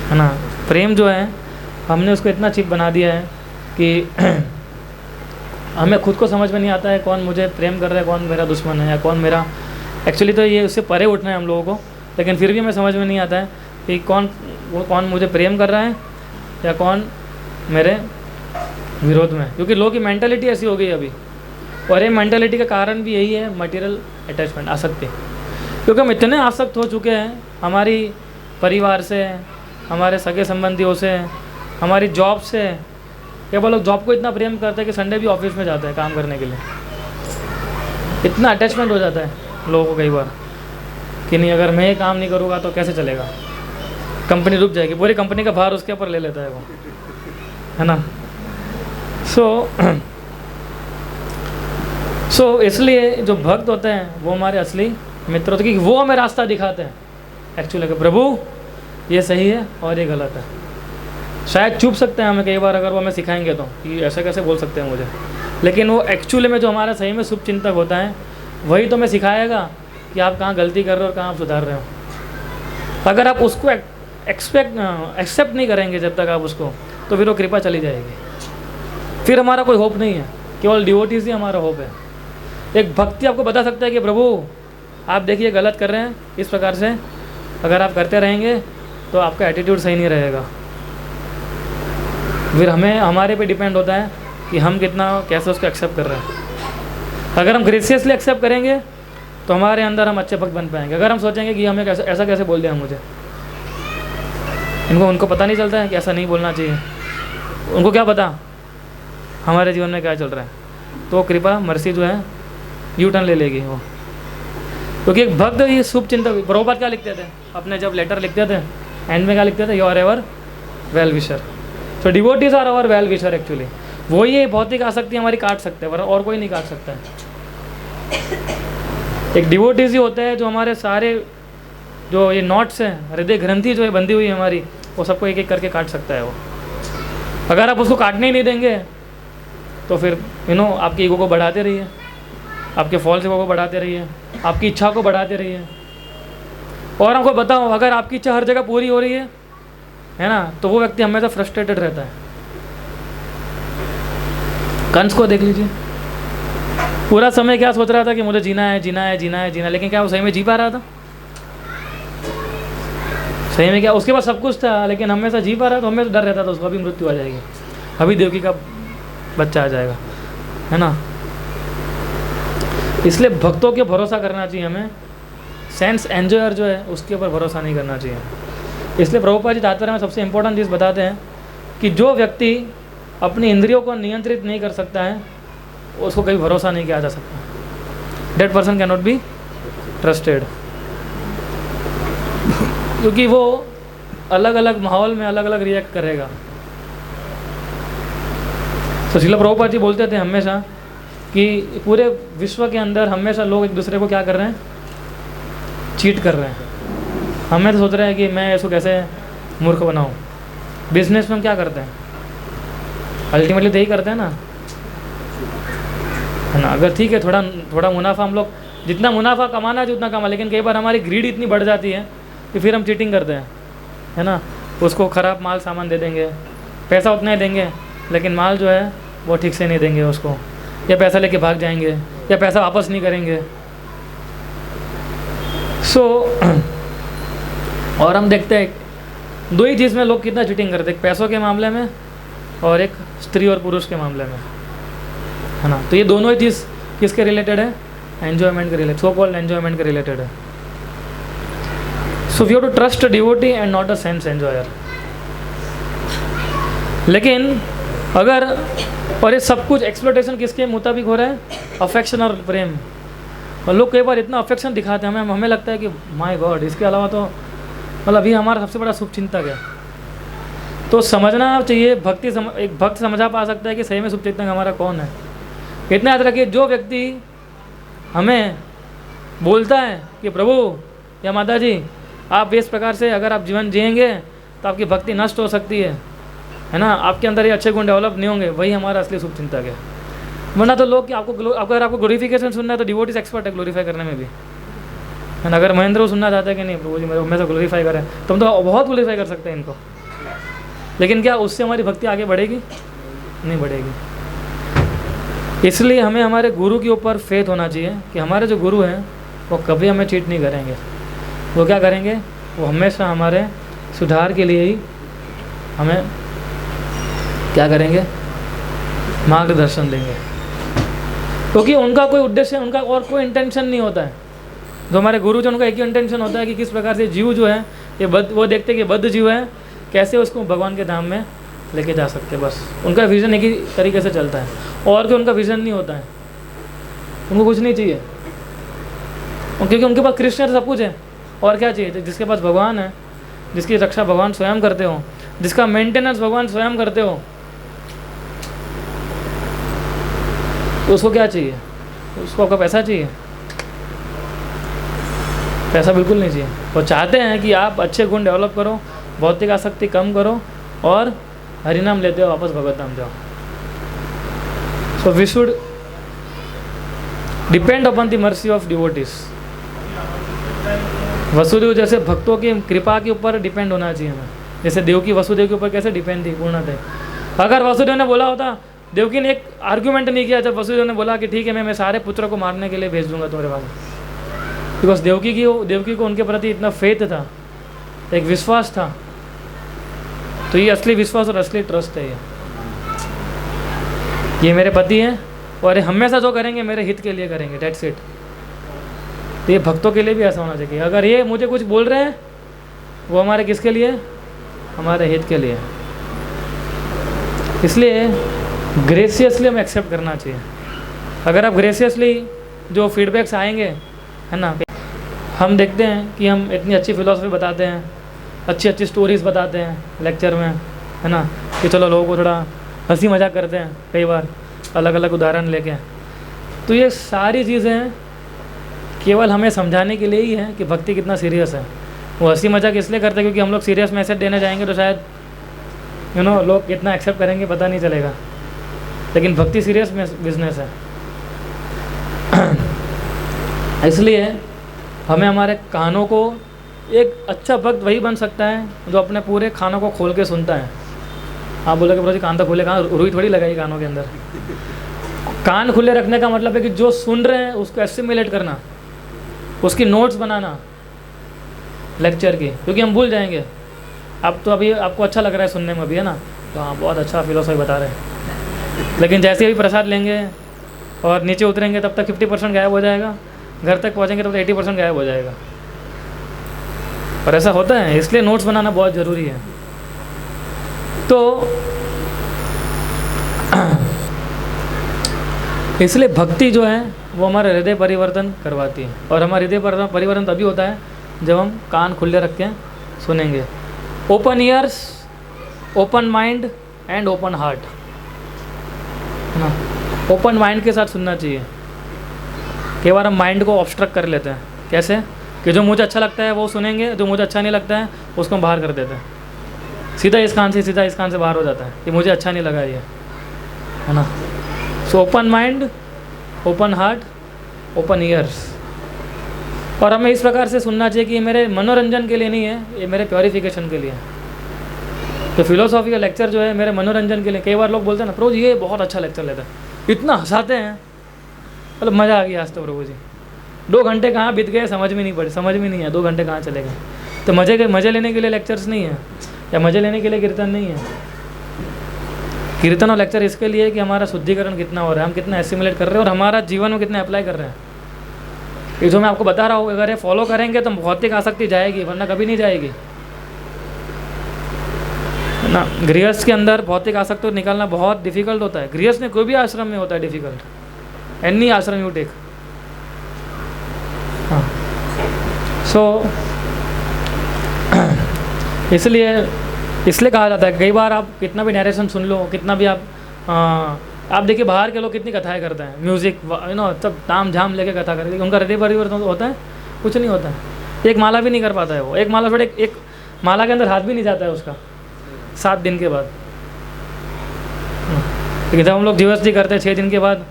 है ना। प्रेम जो है हमने उसको इतना चीप बना दिया है कि हमें खुद को समझ में नहीं आता है कौन मुझे प्रेम कर रहा है, कौन मेरा दुश्मन है, या कौन मेरा, एक्चुअली तो ये उससे परे उठना है हम लोगों को, लेकिन फिर भी हमें समझ में नहीं आता है कि कौन मुझे प्रेम कर रहा है या कौन मेरे विरोध में। क्योंकि लोगों की मेंटालिटी ऐसी हो गई अभी, और ये मेंटालिटी का कारण भी यही है, मटेरियल अटैचमेंट, आसक्ति। क्योंकि हम इतने आसक्त हो चुके हैं हमारी परिवार से, हमारे सगे संबंधियों से, हमारी जॉब से। केवल लोग जॉब को इतना प्रेम करते हैं कि संडे भी ऑफिस में जाते हैं काम करने के लिए। इतना अटैचमेंट हो जाता है लोगों को कई बार कि नहीं, अगर मैं ये काम नहीं करूँगा तो कैसे चलेगा, कंपनी रुक जाएगी, पूरी कंपनी का भार उसके ऊपर ले लेता है वो, है ना। सो इसलिए जो भक्त होते हैं वो हमारे असली मित्र होते हैं, क्योंकि वो हमें रास्ता दिखाते हैं एक्चुअली कि प्रभु ये सही है और ये गलत है। शायद चुप सकते हैं हमें कई बार, अगर वो हमें सिखाएंगे तो कि ऐसे कैसे बोल सकते हैं मुझे, लेकिन वो एक्चुअली में जो हमारा सही में शुभ चिंतक होता है वही तो हमें सिखाएगा कि आप कहाँ गलती कर रहे हो और कहाँ आप सुधार रहे हो। अगर आप उसको एक्सेप्ट नहीं करेंगे जब तक आप उसको, तो फिर वो कृपा चली जाएगी, फिर हमारा कोई होप नहीं है, केवल डिवोटीज ही हमारा होप है। एक भक्ति आपको बता सकता है कि प्रभु आप देखिए गलत कर रहे हैं, इस प्रकार से अगर आप करते रहेंगे तो आपका एटीट्यूड सही नहीं रहेगा। फिर हमारे पे डिपेंड होता है कि हम कितना कैसे उसको एक्सेप्ट कर रहे हैं। अगर हम ग्रेसियसली एक्सेप्ट करेंगे तो हमारे अंदर हम अच्छे भक्त बन पाएंगे। अगर हम सोचेंगे कि हमें ऐसा कैसे बोल दिया मुझे, उनको पता नहीं चलता है कि ऐसा नहीं बोलना चाहिए, उनको क्या पता हमारे जीवन में क्या चल रहा है, तो कृपा मर्सी जो है यू टर्न ले लेगी वो। क्योंकि एक भक्त ये शुभ चिंतक, प्रभुपाद क्या लिखते थे अपने जब लेटर लिखते थे, एंड में क्या लिखते थे, you are ever well wisher. तो devotees are our well wisher actually. वो ये भौतिक आसक्ति हमारी काट सकते हैं, और कोई नहीं काट सकता है। एक डिवोटीज ही होता है जो हमारे सारे जो ये नॉट्स हैं, हृदय ग्रंथि जो है बंधी हुई है हमारी, वो सबको एक एक करके काट सकता है वो। अगर आप उसको काटने ही नहीं देंगे तो फिर आपकी ईगो को बढ़ाते रहिए, आपके फॉल्स ईगो को बढ़ाते रहिए, आपकी इच्छा को बढ़ाते रहिए। और हमको बताओ, अगर आपकी इच्छा हर जगह पूरी हो रही है ना, तो वो व्यक्ति हमेशा फ्रस्ट्रेटेड रहता है। कंस को देख लीजिए, पूरा समय क्या सोच रहा था कि मुझे जीना है जीना है जीना है जीना है, लेकिन क्या वो सही में जी पा रहा था? सही में क्या उसके पास सब कुछ था, लेकिन हमेशा जी पा रहा था? हमें तो डर रहता था उसको अभी मृत्यु आ जाएगी, अभी देवकी का बच्चा आ जाएगा, है ना। इसलिए भक्तों के भरोसा करना चाहिए हमें, सेंस एंजॉयर जो है उसके ऊपर भरोसा नहीं करना चाहिए। इसलिए प्रभुपाद जी तात्पर्य में सबसे इम्पोर्टेंट चीज़ बताते हैं कि जो व्यक्ति अपनी इंद्रियों को नियंत्रित नहीं कर सकता है उसको कभी भरोसा नहीं किया जा सकता। That person can not be trusted, क्योंकि वो अलग अलग माहौल में अलग अलग रिएक्ट करेगा। तो श्रील प्रभुपाद जी बोलते थे हमेशा कि पूरे विश्व के अंदर हमेशा लोग एक दूसरे को क्या कर रहे हैं, चीट कर रहे हैं। हमें तो सोच रहे हैं कि मैं इसको कैसे मूर्ख बनाऊं। बिजनेस में हम क्या करते हैं, अल्टीमेटली तो यही करते हैं ना, है ना। अगर ठीक है थोड़ा मुनाफा, हम लोग जितना मुनाफा कमाना है उतना कमा, लेकिन कई बार हमारी ग्रीड इतनी बढ़ जाती है कि फिर हम चीटिंग करते हैं, है ना। उसको ख़राब माल सामान दे देंगे, पैसा उतना ही देंगे लेकिन माल जो है वो ठीक से नहीं देंगे उसको, या पैसा लेके भाग जाएंगे, या पैसा वापस नहीं करेंगे। और हम देखते हैं दो ही चीज़ में लोग कितना चीटिंग करते हैं, पैसों के मामले में और एक स्त्री और पुरुष के मामले में, है ना। तो ये दोनों ही चीज़ किसके रिलेटेड है, एन्जॉयमेंट के रिलेटेड, सो कॉल्ड एन्जॉयमेंट के रिलेटेड है। So we have to trust devotee and not a sense enjoyer. लेकिन अगर और ये सब कुछ एक्सप्लोटेशन किसके मुताबिक हो रहा है, अफेक्शन और प्रेम। और लोग कई बार इतना अफेक्शन दिखाते हैं, हमें लगता है कि माय गॉड, इसके अलावा तो मतलब अभी हमारा सबसे बड़ा शुभचिंतक है। तो समझना चाहिए, एक भक्त समझा पा सकता है कि सही में शुभचिंतक हमारा कौन है। इतना याद रखिए, जो व्यक्ति हमें बोलता है कि प्रभु या माता जी आप इस प्रकार से अगर आप जीवन जिएंगे तो आपकी भक्ति नष्ट हो सकती है ना, आपके अंदर ये अच्छे गुण डेवलप नहीं होंगे, वही हमारा असली शुभचिंतक है। वरना तो लोग कि अगर आपको ग्लोरिफिकेशन सुनना है तो डिवोटीज एक्सपर्ट है ग्लोरीफाई करने में भी, है ना। अगर महेंद्र को सुनना चाहता है कि नहीं प्रभु जी मेरे हमेशा ग्लोरीफाई करें, तो हम तो बहुत ग्लोरीफाई कर सकते हैं इनको, लेकिन क्या उससे हमारी भक्ति आगे बढ़ेगी? नहीं बढ़ेगी। इसलिए हमें हमारे गुरु के ऊपर फेथ होना चाहिए कि हमारे जो गुरु हैं वो कभी हमें चीट नहीं करेंगे। वो क्या करेंगे, वो हमेशा हमारे सुधार के लिए ही हमें क्या करेंगे, मार्गदर्शन देंगे, क्योंकि उनका कोई उद्देश्य, उनका और कोई इंटेंशन नहीं होता है। जो हमारे गुरु जो उनका एक ही इंटेंशन होता है कि किस प्रकार से जीव जो है ये वो देखते हैं कि बद्ध जीव है, कैसे उसको भगवान के धाम में लेके जा सकते हैं। बस उनका विज़न एक ही तरीके से चलता है, और कोई उनका विज़न नहीं होता है, उनको कुछ नहीं चाहिए, क्योंकि उनके पास कृष्ण सब कुछ है। और क्या चाहिए? जिसके पास भगवान है, जिसकी रक्षा भगवान स्वयं करते हो, जिसका मेंटेनेंस भगवान स्वयं करते हो, तो उसको क्या चाहिए? उसको आपका पैसा चाहिए? पैसा बिल्कुल नहीं चाहिए। वो चाहते हैं कि आप अच्छे गुण डेवलप करो, भौतिक आसक्ति कम करो और हरिनाम लेते हो वापस भगवत धाम जाओ। So we should depend upon the mercy of devotees. Vasudev जैसे भक्तों की कृपा के ऊपर डिपेंड होना चाहिए हमें, जैसे देवकी वसुदेव के ऊपर कैसे डिपेंड थी पूर्णतः। अगर वसुदेव ने बोला होता, देवकी ने एक आर्ग्यूमेंट नहीं किया जब वसुदेव ने बोला कि ठीक है मैं सारे पुत्रों को मारने के लिए भेज दूंगा तुम्हारे पास, बिकॉज देवकी को उनके प्रति इतना फेथ था, एक विश्वास था। तो ये असली विश्वास और असली ट्रस्ट है। ये मेरे पति हैं और ये हमेशा जो करेंगे मेरे हित के लिए करेंगे, डेट्स इट। तो ये भक्तों के लिए भी ऐसा होना चाहिए। अगर ये मुझे कुछ बोल रहे हैं वो हमारे किसके लिए? हमारे हित के लिए। इसलिए ग्रेसियसली हमें एक्सेप्ट करना चाहिए। अगर आप ग्रेसियसली जो फीडबैक्स आएंगे, है ना, हम देखते हैं कि हम इतनी अच्छी फ़िलोसफी बताते हैं, अच्छी अच्छी स्टोरीज़ बताते हैं लेक्चर में, है ना, कि चलो लोगों को थोड़ा हंसी मजाक करते हैं कई बार अलग अलग उदाहरण लेके। तो ये सारी चीज़ें केवल हमें समझाने के लिए ही है कि भक्ति कितना सीरियस है। वो हंसी मजाक इसलिए करते हैं क्योंकि हम लोग सीरियस मैसेज देने जाएंगे तो शायद लोग कितना एक्सेप्ट करेंगे पता नहीं चलेगा, लेकिन भक्ति सीरियस बिजनेस है। इसलिए हमें हमारे कानों को, एक अच्छा भक्त वही बन सकता है जो अपने पूरे कानों को खोल के सुनता है। आप बोलोगे प्रभु जी कान तो खुले, कहाँ रुई थोड़ी लगाई कानों के अंदर। कान खुले रखने का मतलब है कि जो सुन रहे हैं उसको एसिमिलेट करना, उसकी नोट्स बनाना लेक्चर की, क्योंकि हम भूल जाएंगे। अब तो अभी आपको अच्छा लग रहा है सुनने में भी, है ना, तो हाँ बहुत अच्छा फिलोसफी बता रहे हैं, लेकिन जैसे ही प्रसाद लेंगे और नीचे उतरेंगे तब तक 50% गायब हो जाएगा, घर तक पहुँचेंगे तब तक 80% गायब हो जाएगा। और ऐसा होता है, इसलिए नोट्स बनाना बहुत ज़रूरी है। तो इसलिए भक्ति जो है वो हमारा हृदय परिवर्तन करवाती है, और हमारा हृदय परिवर्तन तभी होता है जब हम कान खुले रख के सुनेंगे। Open ears, open mind and open heart, है ना। ओपन माइंड के साथ सुनना चाहिए। कई बार हम माइंड को ऑब्स्ट्रक्ट कर लेते हैं। कैसे? कि जो मुझे अच्छा लगता है वो सुनेंगे, जो मुझे अच्छा नहीं लगता है उसको हम बाहर कर देते हैं। सीधा इस कान से बाहर हो जाता है कि मुझे अच्छा नहीं लगा ये, है ना। So open mind, open heart, open years. और हमें इस प्रकार से सुनना चाहिए कि ये मेरे मनोरंजन के लिए नहीं है, ये मेरे प्योरीफिकेशन के लिए है। तो फिलोसॉफी का लेक्चर जो है मेरे मनोरंजन के लिए। कई बार लोग बोलते हैं ना, प्रभु जी ये बहुत अच्छा लेक्चर लेता है, इतना हंसाते हैं, मतलब मज़ा आ गया आज तो प्रभु जी। 2 घंटे कहाँ बीत गए समझ में नहीं है 2 घंटे कहाँ चले गए। तो मज़े लेने के लिए लेक्चर्स नहीं है, या मज़े लेने के लिए कीर्तन नहीं है। कीर्तन और लेक्चर इसके लिए कि हमारा शुद्धिकरण कितना हो रहा है, हम कितना एसिमुलेट कर रहे हैं और हमारा जीवन में कितना अप्लाई कर रहे हैं। ये जो मैं आपको बता रहा हूँ, अगर ये फॉलो करेंगे तो भौतिक आसक्ति जाएगी, वरना कभी नहीं जाएगी, है ना। गृहस्थ के अंदर भौतिक आसक्ति निकालना बहुत डिफिकल्ट होता है। गृहस्थ में कोई भी आश्रम में होता है डिफिकल्ट, एनी आश्रम यू टेक। हाँ, सो इसलिए कहा जाता है, कई बार आप कितना भी नरेशन सुन लो, कितना भी आप देखिए बाहर के लोग कितनी कथाएं करते हैं, म्यूज़िक सब ताम झाम लेके कथा करते हैं, उनका हृदय परिवर्तन होता है? कुछ नहीं होता है। एक माला भी नहीं कर पाता है वो, एक माला छोड़ एक माला के अंदर हाथ भी नहीं जाता है उसका 7 दिन के बाद। लेकिन जब हम लोग जीवस्ती करते हैं 6 दिन के बाद,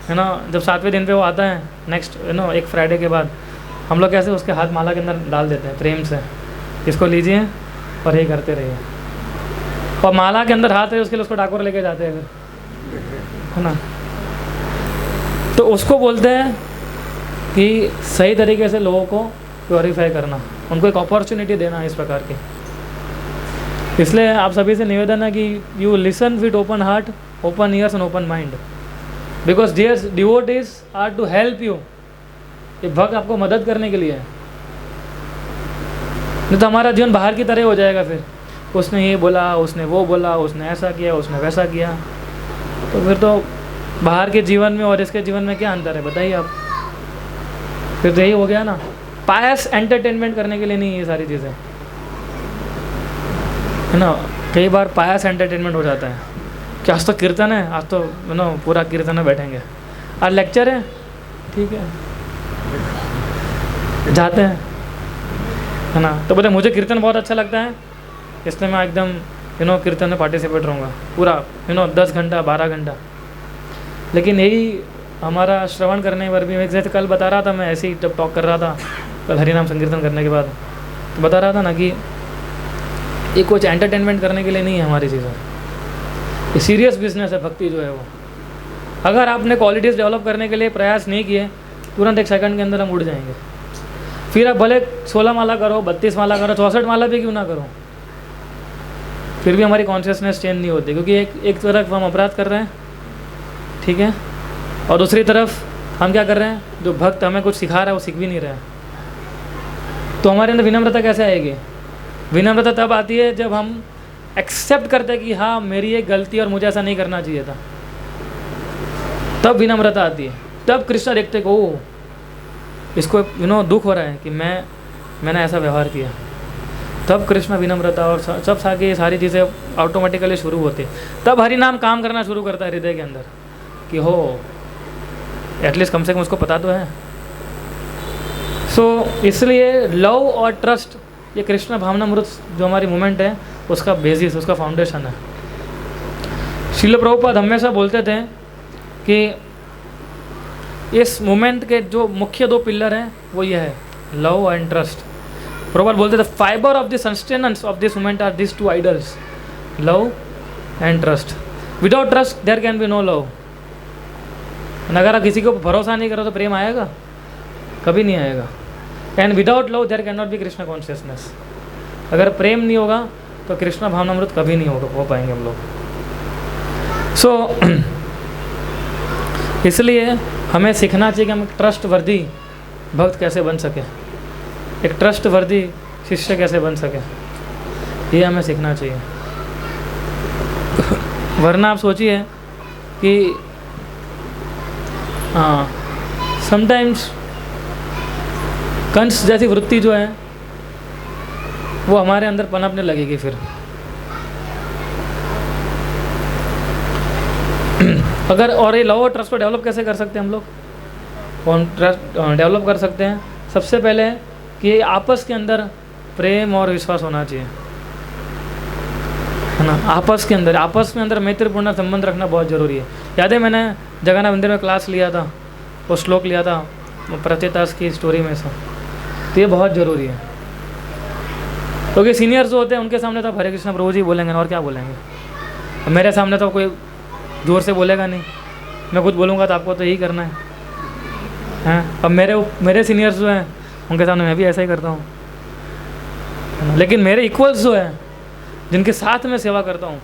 है ना, जब 7वें दिन पे वो आता है नेक्स्ट, एक फ्राइडे के बाद, हम लोग कैसे उसके हाथ माला के अंदर डाल देते हैं प्रेम से, इसको लीजिए और यही करते रहिए। और माला के अंदर हाथ है उसके लिए उसको डाकोर लेके जाते हैं फिर, है ना। तो उसको बोलते हैं कि सही तरीके से लोगों को प्योरीफाई करना, उनको एक अपॉर्चुनिटी देना इस प्रकार की। इसलिए आप सभी से निवेदन है कि you listen with open heart, open ears and open mind, because dear devotees are to help you. ये भक्त आपको मदद करने के लिए है, नहीं तो हमारा जीवन बाहर की तरह हो जाएगा। फिर उसने ये बोला, उसने वो बोला, उसने ऐसा किया, उसने वैसा किया, तो फिर तो बाहर के जीवन में और इसके जीवन में क्या अंतर है बताइए आप। फिर तो यही हो गया ना, पायस एंटरटेनमेंट करने के लिए नहीं ये सारी चीज़ें, है ना। कई बार पायस एंटरटेनमेंट हो जाता है कि आज तो कीर्तन है, आज तो पूरा कीर्तन में बैठेंगे, आज लेक्चर है, ठीक है, जाते हैं, है ना। तो बोले मुझे कीर्तन बहुत अच्छा लगता है, इसलिए मैं एकदम कीर्तन में पार्टिसिपेट रहूँगा पूरा 10 घंटा 12 घंटा। लेकिन यही हमारा श्रवण करने पर भी, जैसे कल बता रहा था मैं, ऐसे ही जब टॉक कर रहा था कल हरिनाम संकीर्तन करने के बाद, तो बता रहा था ना कि ये कुछ एंटरटेनमेंट करने के लिए नहीं है हमारी चीज़ें, ये सीरियस बिजनेस है भक्ति जो है वो। अगर आपने क्वालिटीज़ डेवलप करने के लिए प्रयास नहीं किए, तुरंत 1 सेकंड के अंदर हम उड़ जाएंगे। फिर आप भले 16 माला करो, 32 माला करो, 64 माला भी क्यों ना करो, फिर भी हमारी कॉन्शियसनेस चेंज नहीं होती, क्योंकि एक तरफ हम अपराध कर रहे हैं, ठीक है, और दूसरी तरफ हम क्या कर रहे हैं, जो भक्त हमें कुछ सिखा रहा है वो सीख भी नहीं रहा है। तो हमारे अंदर विनम्रता कैसे आएगी? विनम्रता तब आती है जब हम एक्सेप्ट करते हैं कि हाँ मेरी एक गलती और मुझे ऐसा नहीं करना चाहिए था, तब विनम्रता आती है। तब कृष्ण देखते को इसको दुख हो रहा है कि मैंने ऐसा व्यवहार किया, तब कृष्ण विनम्रता और सब सारी सारी चीज़ें ऑटोमेटिकली शुरू होती है। तब हरि नाम काम करना शुरू करता है हृदय के अंदर कि हो एटलीस्ट कम से कम उसको पता तो है। सो इसलिए लव और ट्रस्ट ये कृष्ण भावनामृत जो हमारी मूवमेंट है उसका बेसिस, उसका फाउंडेशन है। श्रील प्रभुपाद हमेशा बोलते थे कि इस मूवमेंट के जो मुख्य 2 पिलर हैं वो ये है, लव एंड ट्रस्ट। प्रभुपाद बोलते थे fibre of the sustenance of this movement are this 2 ideals, love and trust. Without trust there can be no love. अगर आप किसी को भरोसा नहीं करो तो प्रेम आएगा? कभी नहीं आएगा। And without love there can not be Krishna consciousness. अगर प्रेम नहीं होगा तो कृष्ण भावनामृत कभी नहीं हो पाएंगे हम लोग। सो इसलिए हमें सीखना चाहिए कि हम ट्रस्ट वर्दी भक्त कैसे बन सके, एक ट्रस्ट वर्दी शिष्य कैसे बन सके, ये हमें सीखना चाहिए। वरना आप सोचिए कि समटाइम्स कंस जैसी वृत्ति जो है वो हमारे अंदर पनपने लगेगी फिर। अगर और ये लव और ट्रस्ट को डेवलप कैसे कर सकते हैं हम लोग? और ट्रस्ट डेवलप कर सकते हैं सबसे पहले कि आपस के अंदर प्रेम और विश्वास होना चाहिए, है ना। आपस में अंदर मैत्रीपूर्ण संबंध रखना बहुत ज़रूरी है। याद है मैंने जगन्नाथ मंदिर में क्लास लिया था, वो श्लोक लिया था प्रत्येतास की स्टोरी में से, तो ये बहुत ज़रूरी है। क्योंकि सीनियर्स जो होते हैं उनके सामने तो हरे कृष्ण प्रभु जी बोलेंगे और क्या बोलेंगे। मेरे सामने तो कोई जोर से बोलेगा नहीं, मैं कुछ बोलूँगा तो आपको तो यही करना है, हैं। अब मेरे सीनियर्स जो हैं उनके सामने मैं भी ऐसा ही करता हूँ। लेकिन मेरे इक्वल्स जो हैं जिनके साथ में सेवा करता हूँ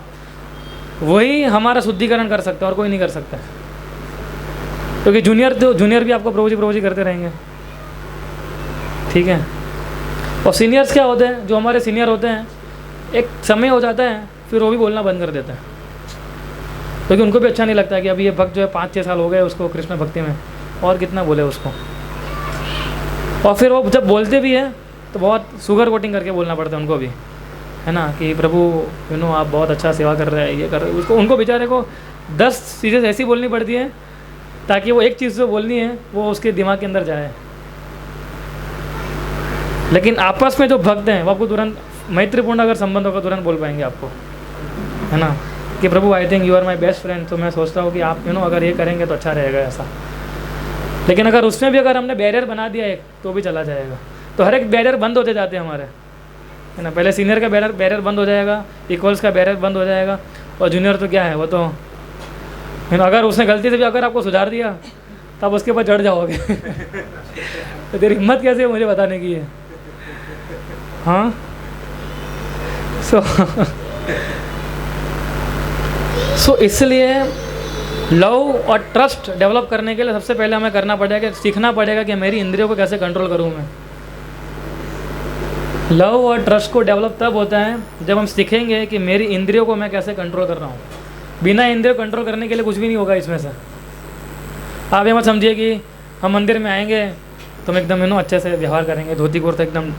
वही हमारा शुद्धिकरण कर सकता है और कोई नहीं कर सकता। क्योंकि जूनियर भी आपको प्रभु जी करते रहेंगे, ठीक है। और सीनियर्स क्या होते हैं, जो हमारे सीनियर होते हैं, एक समय हो जाता है फिर वो भी बोलना बंद कर देते हैं, क्योंकि उनको भी अच्छा नहीं लगता कि अभी ये भक्त जो है 5-6 साल हो गए उसको कृष्ण भक्ति में, और कितना बोले उसको। और फिर वो जब बोलते भी हैं तो बहुत शुगर कोटिंग करके बोलना पड़ता है उनको भी, है ना, कि प्रभु आप बहुत अच्छा सेवा कर रहे हैं, ये कर रहे हैं। उनको बेचारे को 10 चीज़ें ऐसी बोलनी पड़ती है ताकि वो एक चीज़ जो बोलनी है वो उसके दिमाग के अंदर जाए। लेकिन आपस में जो भक्त हैं वो आपको तुरंत मैत्रीपूर्ण अगर संबंध होगा तुरंत बोल पाएंगे आपको, है ना, कि प्रभु I think you are my best friend. तो मैं सोचता हूँ कि आप अगर ये करेंगे तो अच्छा रहेगा ऐसा। लेकिन अगर उसमें भी अगर हमने बैरियर बना दिया एक तो भी चला जाएगा। तो हर एक बैरियर बंद होते जाते हैं हमारे, है ना। पहले सीनियर का बैरियर बंद हो जाएगा, इक्वल्स का बैरियर बंद हो जाएगा, और जूनियर तो क्या है वो तो, है ना, अगर उसने गलती से भी अगर आपको सुधार दिया तब उसके ऊपर चढ़ जाओगे। तो तेरी हिम्मत कैसे है मुझे बताने की है, हाँ। सो इसलिए लव और ट्रस्ट डेवलप करने के लिए सबसे पहले हमें करना पड़ेगा, सीखना पड़ेगा कि मेरी इंद्रियों को कैसे कंट्रोल करूँ मैं। लव और ट्रस्ट को डेवलप तब होता है जब हम सीखेंगे कि मेरी इंद्रियों को मैं कैसे कंट्रोल कर रहा हूँ। बिना इंद्रियों कंट्रोल करने के लिए कुछ भी नहीं होगा इसमें से। आप ये मत समझिए कि हम मंदिर में आएंगे तो हम एकदम अच्छे से व्यवहार करेंगे, धोती कुर्ता एकदम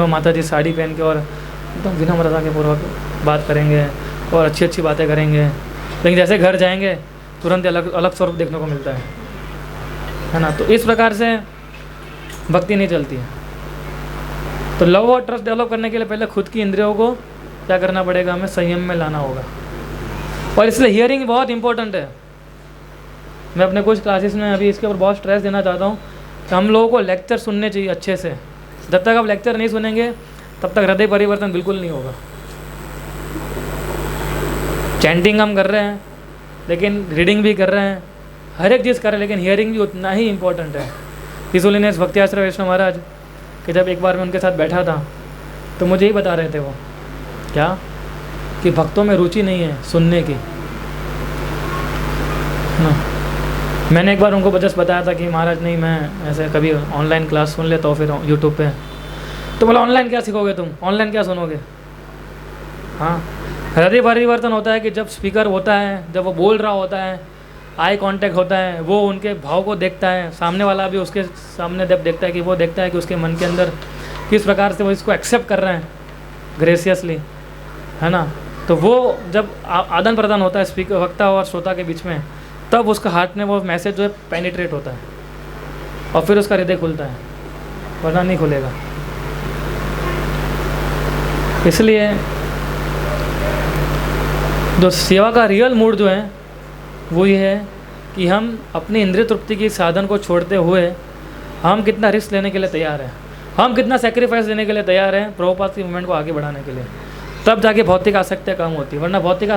माता जी साड़ी पहन के और एकदम विनम्रता के पूर्वक बात करेंगे और अच्छी अच्छी बातें करेंगे। लेकिन जैसे घर जाएंगे तुरंत अलग स्वरूप देखने को मिलता है ना। तो इस प्रकार से भक्ति नहीं चलती है। तो लव और ट्रस्ट डेवलप करने के लिए पहले खुद की इंद्रियों को क्या करना पड़ेगा, हमें संयम में लाना होगा। और इसलिए हियरिंग बहुत इंपॉर्टेंट है। मैं अपने कुछ क्लासेस में अभी इसके ऊपर बहुत स्ट्रेस देना चाहता हूँ कि हम लोगों को लेक्चर सुनने चाहिए अच्छे से। जब तक आप लेक्चर नहीं सुनेंगे तब तक हृदय परिवर्तन बिल्कुल नहीं होगा। चैंटिंग हम कर रहे हैं लेकिन रीडिंग भी कर रहे हैं, हर एक चीज़ कर रहे हैं, लेकिन हियरिंग भी उतना ही इम्पोर्टेंट है। हिज होलीनेस भक्ति आश्रय वैष्णव महाराज कि जब एक बार मैं उनके साथ बैठा था तो मुझे ही बता रहे थे वो क्या कि भक्तों में रुचि नहीं है सुनने की, ना। मैंने एक बार उनको बस बताया था कि महाराज नहीं, मैं ऐसे कभी ऑनलाइन क्लास सुन लेता हूँ फिर यूट्यूब पे। तो बोला ऑनलाइन क्या सीखोगे तुम, ऑनलाइन क्या सुनोगे। हाँ, हृदय परिवर्तन होता है कि जब स्पीकर होता है, जब वो बोल रहा होता है आई कांटेक्ट होता है, वो उनके भाव को देखता है, सामने वाला भी उसके सामने जब देखता है कि वो देखता है कि उसके मन के अंदर किस प्रकार से वो इसको एक्सेप्ट कर रहे हैं ग्रेसियसली, है ना। तो वो जब आदान प्रदान होता है स्पीकर वक्ता और श्रोता के बीच में, तब उसका हार्ट में वो मैसेज जो है पेनिट्रेट होता है और फिर उसका हृदय खुलता है, वरना नहीं खुलेगा। इसलिए जो सेवा का रियल मूड जो है वो ये है कि हम अपनी इंद्रिय तृप्ति की साधन को छोड़ते हुए हम कितना रिस्क लेने के लिए तैयार हैं, हम कितना सेक्रीफाइस देने के लिए तैयार हैं प्रभुपाद की मूवमेंट को आगे बढ़ाने के लिए। तब जाके भौतिक आसक्तियाँ कम होती है, वरना भौतिक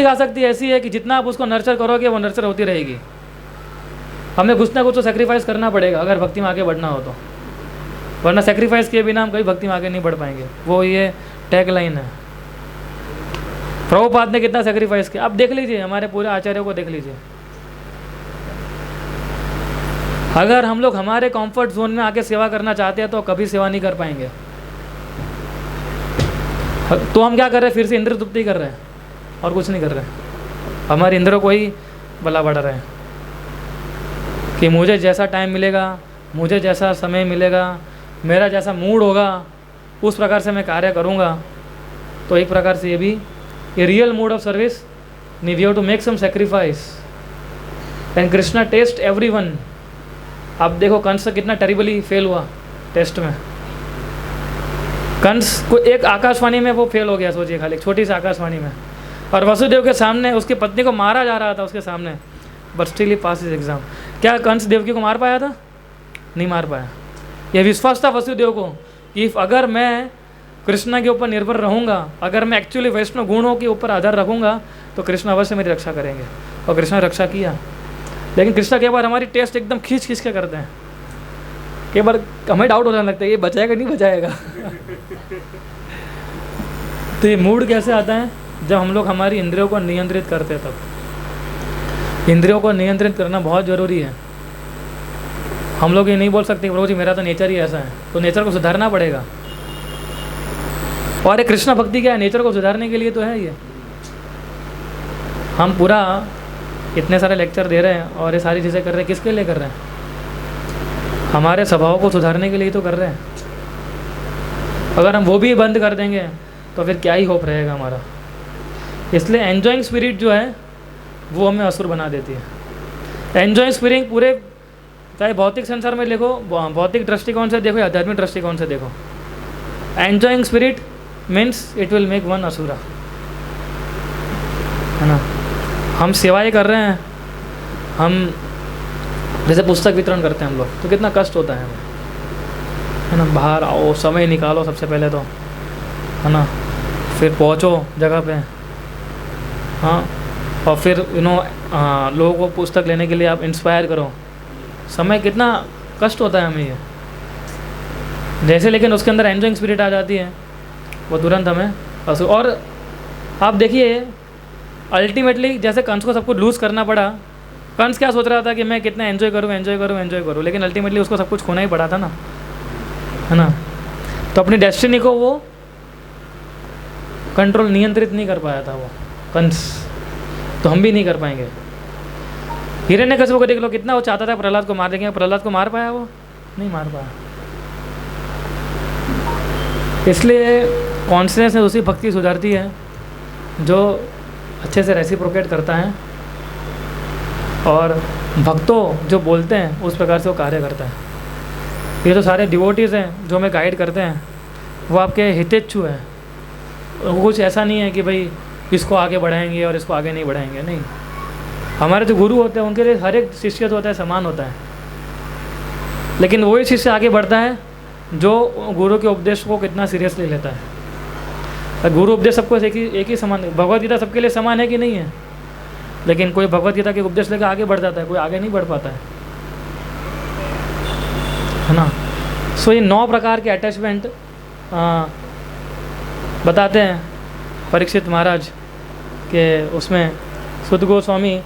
आसक्ति ऐसी है कि जितना आप उसको नर्चर करोगे वो नर्चर होती रहेगी। हमें कुछ ना कुछ तो सेक्रीफाइस करना पड़ेगा अगर भक्ति में आगे बढ़ना हो तो, वरना सेक्रीफाइस किए बिना हम कभी भक्ति में आगे नहीं बढ़ पाएंगे। वो ये टैग लाइन है। प्रभुपाद ने कितना सेक्रीफाइस किया, आप देख लीजिए, हमारे पूरे आचार्यों को देख लीजिए। अगर हम लोग हमारे कंफर्ट जोन में आके सेवा करना चाहते हैं तो कभी सेवा नहीं कर पाएंगे। तो हम क्या कर रहे हैं, फिर से इंद्रिय तृप्ति कर रहे हैं और कुछ नहीं कर रहे हैं। हमारे इंद्रियों को ही बला बढ़ा रहे हैं कि मुझे जैसा टाइम मिलेगा, मुझे जैसा समय मिलेगा, मेरा जैसा मूड होगा, उस प्रकार से मैं कार्य करूँगा। तो एक प्रकार से ये भी ये real mood of service, we have to make some sacrifice and Krishna test everyone. आप देखो कंस कितना टेरिबली फेल हुआ टेस्ट में। कंस को एक आकाशवाणी में वो फेल हो गया, सोचिए, खाली एक छोटी सी आकाशवाणी में, और वसुदेव के सामने उसकी पत्नी को मारा जा रहा था उसके सामने, but still he pass is exam. क्या कंस देवकी को मार पाया था? नहीं मार पाया। यह विश्वास था वसुदेव को कि अगर मैं कृष्णा के ऊपर निर्भर रहूँगा, अगर मैं एक्चुअली वैष्णव गुणों के ऊपर आधार रखूँगा तो कृष्ण अवश्य मेरी रक्षा करेंगे, और कृष्ण ने रक्षा किया। लेकिन कृष्णा कई बार हमारी टेस्ट एकदम खींच खींच के करते हैं, कई बार हमें डाउट होने लगता है ये बचाएगा नहीं बचाएगा। तो ये मूड कैसे आता है? जब हम लोग हमारी इंद्रियों को नियंत्रित करते हैं। तब इंद्रियों को नियंत्रित करना बहुत ज़रूरी है। हम लोग ये नहीं बोल सकते प्रभु जी मेरा तो नेचर ही ऐसा है, तो नेचर को सुधारना पड़ेगा। और ये कृष्णा भक्ति क्या है? नेचर को सुधारने के लिए तो है ये। हम पूरा इतने सारे लेक्चर दे रहे हैं और ये सारी चीज़ें कर रहे हैं, किसके लिए कर रहे हैं? हमारे स्वभाव को सुधारने के लिए तो कर रहे हैं। अगर हम वो भी बंद कर देंगे तो फिर क्या ही होप रहेगा हमारा। इसलिए एन्जॉइंग स्पिरिट जो है वो हमें असुर बना देती है। एन्जॉइंग स्पिरिट पूरे, चाहे भौतिक संसार में देखो, भौतिक दृष्टिकोण से देखो या आध्यात्मिक दृष्टिकोण से देखो, enjoying spirit means it will make one asura, है ना। हम सेवाएं कर रहे हैं, हम जैसे पुस्तक वितरण करते हैं हम लोग, तो कितना कष्ट होता है हमें, है ना। बाहर आओ, समय निकालो सबसे पहले तो, है ना, फिर पहुंचो जगह पे, हाँ, और फिर लोगों को पुस्तक लेने के लिए आप इंस्पायर करो। समय कितना कष्ट होता है हमें ये जैसे, लेकिन उसके अंदर एंजॉइंग स्पिरिट आ जाती है, वो तुरंत हमें और आप देखिए अल्टीमेटली जैसे कंस को सब कुछ लूज़ करना पड़ा। कंस क्या सोच रहा था कि मैं कितना एंजॉय करूँ, लेकिन अल्टीमेटली उसको सब कुछ खोना ही पड़ा था ना, है ना। तो अपनी डेस्टिनी को वो कंट्रोल नियंत्रित नहीं कर पाया था वो कंस, तो हम भी नहीं कर पाएंगे। हिरण्यकशिपु को देख लो, कितना वो चाहता था प्रहलाद को मार देंगे, प्रहलाद को मार पाया? वो नहीं मार पाया। इसलिए कॉन्शियसनेस उसी भक्ति सुधारती है जो अच्छे से रेसिप्रोकेट करता है, और भक्तों जो बोलते हैं उस प्रकार से वो कार्य करता है। ये तो सारे डिवोटीज़ हैं जो हमें गाइड करते हैं, वो आपके हितेच्छु हैं। वो कुछ ऐसा नहीं है कि भाई इसको आगे बढ़ाएंगे और इसको आगे नहीं बढ़ाएंगे, नहीं। हमारे जो गुरु होते हैं उनके लिए हर एक शिष्य जो होता है समान होता है, लेकिन वही शिष्य आगे बढ़ता है जो गुरु के उपदेश को कितना सीरियसली लेता है। गुरु उपदेश सबको एक ही समान, भगवद गीता सबके लिए समान है कि नहीं है, लेकिन कोई भगवद गीता के उपदेश लेकर आगे बढ़ जाता है, कोई आगे नहीं बढ़ पाता है ना। सो ये 9 प्रकार के अटैचमेंट बताते हैं परीक्षित महाराज के, उसमें सुध गोस्वामी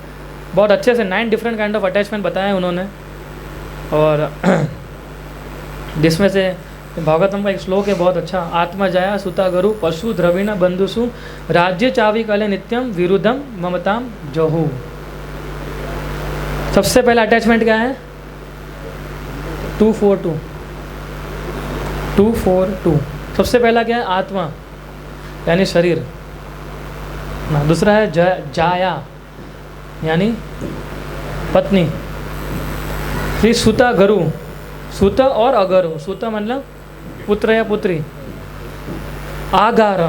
बहुत अच्छे से 9 डिफरेंट काइंड ऑफ अटैचमेंट बताए उन्होंने। और जिसमें से भागवतम का एक श्लोक है बहुत अच्छा, आत्मा जाया सुता गरु पशु द्रविण बंधुसु राज्य चावी कले नित्यम विरुद्धम ममताम जहु। सबसे पहला अटैचमेंट क्या है? 242 242। सबसे पहला क्या है? आत्मा यानी शरीर ना। दूसरा है जाया यानी पत्नी। फिर सुता गरु, सुत और अगरु। सुत मतलब पुत्र या पुत्री। आगार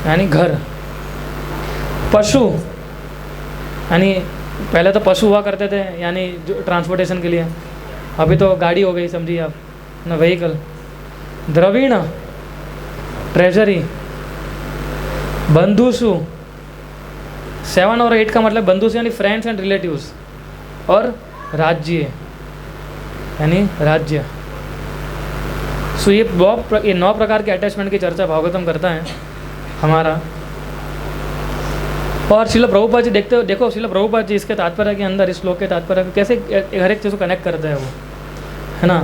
यानी घर। पशु यानी पहले तो पशु हुआ करते थे यानी जो ट्रांसपोर्टेशन के लिए, अभी तो गाड़ी हो गई समझिए आप ना, व्हीकल। द्रविण ट्रेजरी। बंधुसु 7 और 8 का मतलब बंधुसु यानी फ्रेंड्स एंड रिलेटिव्स। और राज्य यानी राज्य। सो ये 9 प्रकार के अटैचमेंट की चर्चा भागवतम करता है हमारा। और श्रील प्रभुपाद जी देखो श्रील प्रभुपाद जी इसके तात्पर्य के अंदर, इस श्लोक के तात्पर्य कैसे हर एक चीज़ को कनेक्ट करते हैं वो, है ना।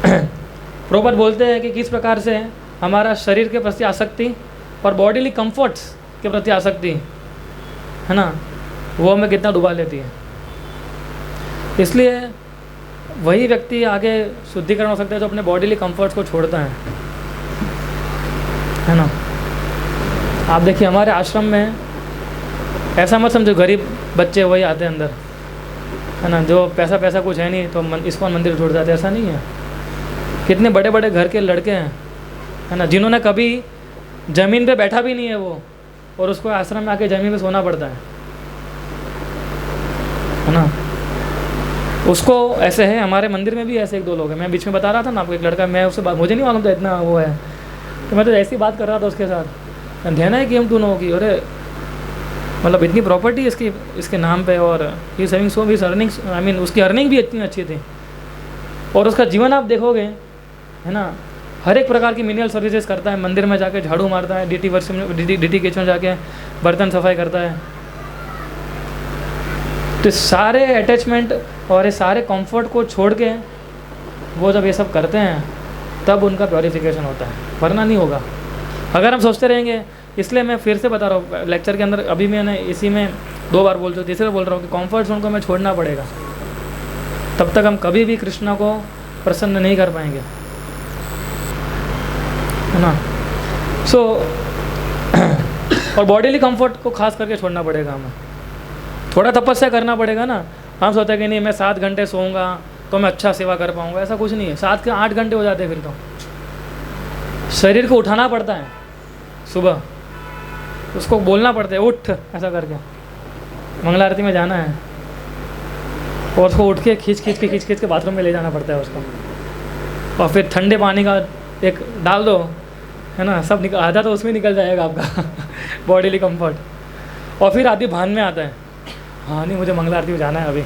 प्रभुपाद बोलते हैं कि किस प्रकार से हमारा शरीर के प्रति आसक्ति और बॉडीली कंफर्ट्स के प्रति आसक्ति, है ना, वो हमें कितना डुबा लेती है। इसलिए वही व्यक्ति आगे शुद्धिकरण हो सकता है जो अपने बॉडीली कंफर्ट्स को छोड़ता है ना। आप देखिए हमारे आश्रम में ऐसा मत समझो गरीब बच्चे वही आते हैं अंदर, है ना, जो पैसा कुछ है नहीं तो इस्कॉन मंदिर छोड़ जाते, ऐसा नहीं है। कितने बड़े बड़े घर के लड़के हैं, है ना, जिन्होंने कभी ज़मीन पे बैठा भी नहीं है वो, और उसको आश्रम में आके ज़मीन पे सोना पड़ता है ना। उसको ऐसे है, हमारे मंदिर में भी ऐसे 1-2 लोग हैं। मैं बीच में बता रहा था ना आपको, एक लड़का, मैं उससे बात, मुझे नहीं मालूम था इतना वो है, तो मैं तो ऐसी बात कर रहा था उसके साथ, ध्यान है कि हम दोनों की, अरे मतलब इतनी प्रॉपर्टी इसके नाम पे, और ही saving so his earnings, I mean उसकी अर्निंग भी इतनी अच्छी थी, और उसका जीवन आप देखोगे, है ना, हर एक प्रकार की मिनिमल सर्विसेज करता है। मंदिर में जाके झाड़ू मारता है, डीटी किचन जाके बर्तन सफाई करता है। तो सारे अटैचमेंट और ये सारे कंफर्ट को छोड़ के वो जब ये सब करते हैं तब उनका प्योरीफिकेशन होता है, वरना नहीं होगा अगर हम सोचते रहेंगे। इसलिए मैं फिर से बता रहा हूँ लेक्चर के अंदर, अभी मैंने इसी में 2 बार बोल चुका, तीसरे बोल रहा हूँ कि कंफर्ट जोन को हमें छोड़ना पड़ेगा, तब तक हम कभी भी कृष्णा को प्रसन्न नहीं कर पाएंगे, है ना। सो और बॉडीली कंफर्ट को खास करके छोड़ना पड़ेगा हमें, थोड़ा तपस्या करना पड़ेगा ना। हम सोचते हैं कि नहीं मैं 7 घंटे सोऊंगा तो मैं अच्छा सेवा कर पाऊंगा, ऐसा कुछ नहीं है। 7 के 8 घंटे हो जाते हैं, फिर तो शरीर को उठाना पड़ता है सुबह, उसको बोलना पड़ता है उठ, ऐसा करके मंगला आरती में जाना है, और उसको उठ के खींच के बाथरूम में ले जाना पड़ता है उसको, और फिर ठंडे पानी का एक डाल दो, है ना, सब निकल, आधा तो उसमें निकल जाएगा आपका बॉडीली कंफर्ट। और फिर आदमी भान में आता है, हाँ नहीं मुझे मंगला आरती में जाना है अभी,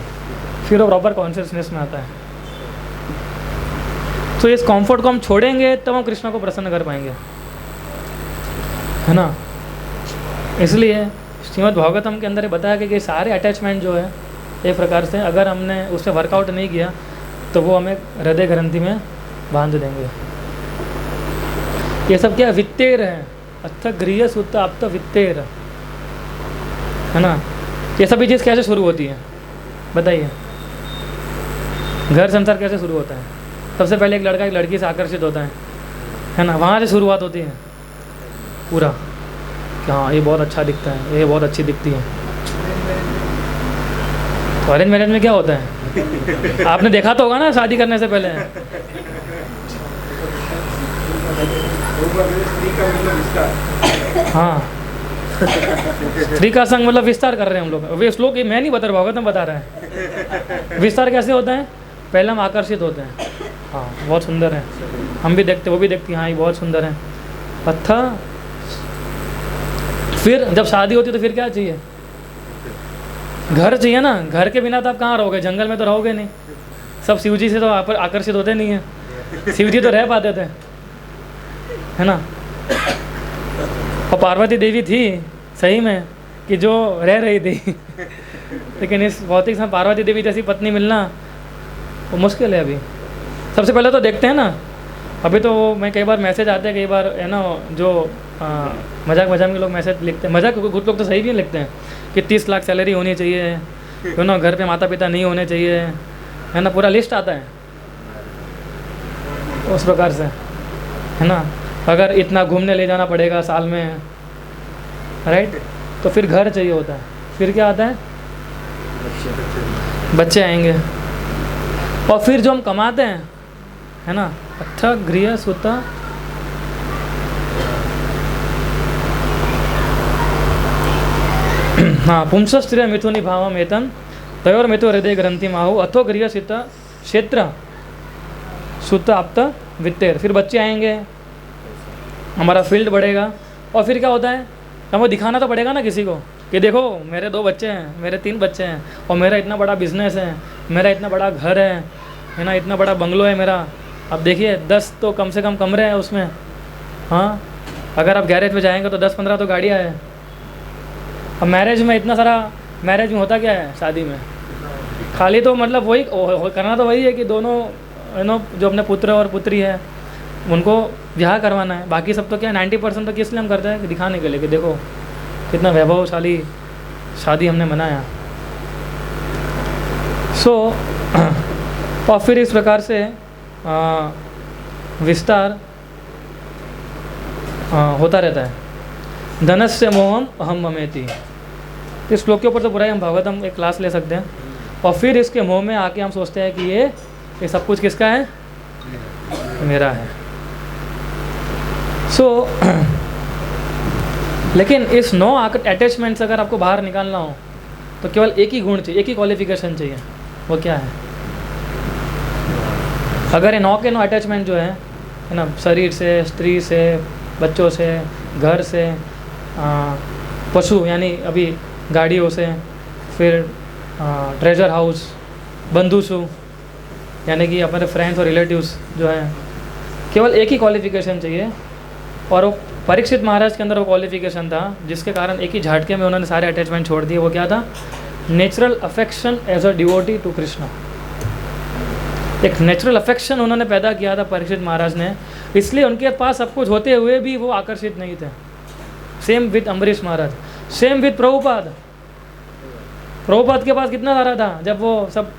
फिर वो प्रॉपर कॉन्शियसनेस में आता है। तो इस कंफर्ट को हम छोड़ेंगे तब हम कृष्ण को प्रसन्न कर पाएंगे, है ना। इसलिए श्रीमद् भागवतम के अंदर ये बताया कि सारे अटैचमेंट जो है एक प्रकार से अगर हमने उससे वर्कआउट नहीं किया तो वो हमें हृदय ग्रंथि में बांध देंगे। ये सब क्या वित्तेर है, अथ गृह सुत आप वित्तेर, है ना। ये सभी चीज़ कैसे शुरू होती है बताइए, घर संसार कैसे शुरू होता है? सबसे पहले एक लड़का एक लड़की से आकर्षित होता है ना, वहाँ से शुरुआत होती है पूरा कि हाँ ये बहुत अच्छा दिखता है, ये बहुत अच्छी दिखती है। तो अरेंज मैरिज में क्या होता है आपने देखा तो होगा ना शादी करने से पहले, हाँ स्त्री का संग मतलब विस्तार कर रहे हैं हम लोग। वे श्लोक मैं नहीं बता रहा, भागवतम बता रहा है विस्तार कैसे होता है। पहले हम आकर्षित होते हैं, हाँ बहुत सुंदर है, हम भी देखते, वो भी देखती, हाँ ये बहुत सुंदर है। अच्छा फिर जब शादी होती है तो फिर क्या चाहिए? घर चाहिए ना। घर के बिना तो आप कहाँ रहोगे, जंगल में तो रहोगे नहीं। सब शिव जी से तो आप आकर्षित होते नहीं हैं, शिव जी तो रह पाते थे, है ना। और पार्वती देवी थी सही में कि जो रह रही थी लेकिन इस भौतिक समय पार्वती देवी जैसी पत्नी मिलना वो मुश्किल है अभी। सबसे पहले तो देखते हैं ना, अभी तो मैं कई बार मैसेज आते हैं, कई बार है ना जो मजाक में लोग मैसेज लिखते हैं, मजाक कुछ लोग तो सही भी लिखते हैं कि 30 लाख सैलरी होनी चाहिए, क्यों ना, घर पे माता पिता नहीं होने चाहिए, है ना, पूरा लिस्ट आता है उस प्रकार से, है ना। अगर इतना घूमने ले जाना पड़ेगा साल में, राइट, तो फिर घर चाहिए होता है, फिर क्या आता है, बच्चे आएंगे, और फिर जो हम कमाते हैं, है ना, अच्छा गृह सुता, हाँ, पुंस स्त्रिय मिथुनि भावम एतन तयोर मिथु हृदय ग्रंथि माहु अथो गृह सित क्षेत्र सुत आप्त वित्तेर। फिर बच्चे आएंगे, हमारा फील्ड बढ़ेगा, और फिर क्या होता है, हमें दिखाना तो पड़ेगा ना किसी को कि देखो मेरे 2 बच्चे हैं, मेरे 3 बच्चे हैं, और मेरा इतना बड़ा बिजनेस है, मेरा इतना बड़ा घर है ना, इतना बड़ा बंगलो है मेरा। अब देखिए 10 तो कम से कम कमरे हैं उसमें, हाँ, अगर आप गैरेज पे जाएंगे तो 10-15 तो गाड़ियाँ हैं। अब मैरिज में इतना सारा, मैरिज में होता क्या है शादी में, खाली तो मतलब वही करना तो वही है कि दोनों, यू नो, जो अपने पुत्र और पुत्री है उनको ब्याह करवाना है। बाकी सब तो क्या 90% तो किस लिए हम करते हैं कि दिखाने के लिए कि देखो कितना वैभवशाली शादी हमने मनाया। सो और फिर इस प्रकार से विस्तार होता रहता है। धनस्य मोहम अहम ममेति, इस श्लोक के ऊपर तो पूरा ही हम भागवतम एक क्लास ले सकते हैं। और फिर इसके मोह में आके हम सोचते हैं कि ये सब कुछ किसका है, मेरा है। सो लेकिन इस 9 अटैचमेंट्स अगर आपको बाहर निकालना हो तो केवल एक ही गुण चाहिए, एक ही क्वालिफिकेशन चाहिए, वो क्या है? अगर ये 9 के 9 अटैचमेंट जो है ना, शरीर से, स्त्री से, बच्चों से, घर से, पशु यानी अभी गाड़ियों से, फिर ट्रेजर हाउस, बंधुसु यानी कि अपने फ्रेंड्स और रिलेटिव्स जो हैं, केवल एक ही क्वालिफिकेशन चाहिए। और वो परीक्षित महाराज के अंदर वो क्वालिफिकेशन था जिसके कारण एक ही झटके में उन्होंने सारे अटैचमेंट छोड़ दिए। वो क्या था? Natural affection as a devotee to Krishna. एक नेचुरल अफेक्शन उन्होंने पैदा किया था परीक्षित महाराज ने, इसलिए उनके पास सब कुछ होते हुए भी वो आकर्षित नहीं थे। Same with Ambarish Maharaj, same with Prabhupada. Prabhupada के पास कितना सारा था, जब वो सब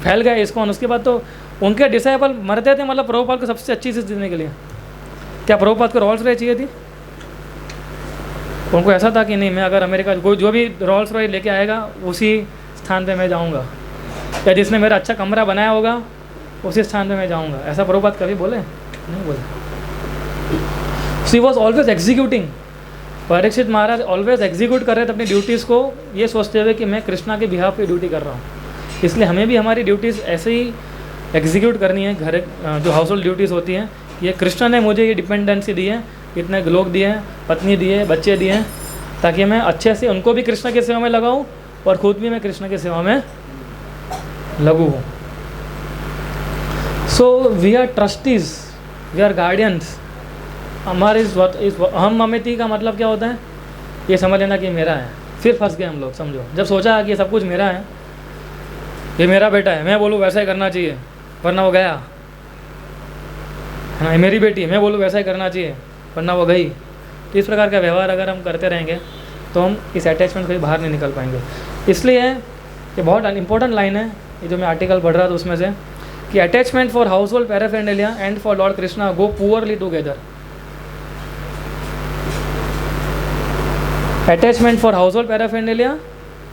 फैल गए इस्कॉन, उसके बाद तो उनके डिसाइपल मरते थे, मतलब प्रभुपाद को सबसे अच्छी चीज़ देने के लिए। क्या प्रभुपाद को रॉल्स रॉयस चाहिए थी? उनको ऐसा था कि नहीं, मैं अगर अमेरिका कोई जो भी रॉल्स रॉयस लेके आएगा उसी स्थान पे मैं जाऊंगा, या जिसने मेरा अच्छा कमरा बनाया होगा उसी स्थान पे मैं जाऊंगा। ऐसा प्रभुपाद कभी बोले? नहीं बोले। She was always executing. Parikshit Maharaj always execute कर रहे थे अपनी ड्यूटीज़ को, ये सोचते हुए कि मैं कृष्णा के बिहाफ पे ड्यूटी कर रहा हूँ। इसलिए हमें भी हमारी ड्यूटीज़ ऐसे ही एग्जीक्यूट करनी है। घर जो हाउस होल्ड ड्यूटीज़ होती हैं, ये कृष्ण ने मुझे ये डिपेंडेंसी दी है, इतने लोग दिए हैं, पत्नी दी है, बच्चे दिए हैं, ताकि मैं अच्छे से उनको भी कृष्ण की सेवा में लगाऊं और खुद भी मैं कृष्ण की सेवा में लगू हूँ। So we are trustees, we are guardians. हमारे इस अहम ममेती का मतलब क्या होता है? ये समझ लेना कि मेरा है। फिर फंस गए हम लोग, समझो। जब सोचा कि ये सब कुछ मेरा है, ये मेरा बेटा है, मैं बोलूँ वैसा ही करना चाहिए, वरना वो गया, है ना, ये मेरी बेटी है, मैं बोलूँ वैसा ही करना चाहिए, वरना वो गई। तो इस प्रकार का व्यवहार अगर हम करते रहेंगे तो हम इस अटैचमेंट से बाहर नहीं निकल पाएंगे। इसलिए ये बहुत इंपॉर्टेंट लाइन है, ये जो मैं आर्टिकल पढ़ रहा था उसमें से, कि attachment for household paraphernalia and for Lord Krishna go poorly together. Attachment for household paraphernalia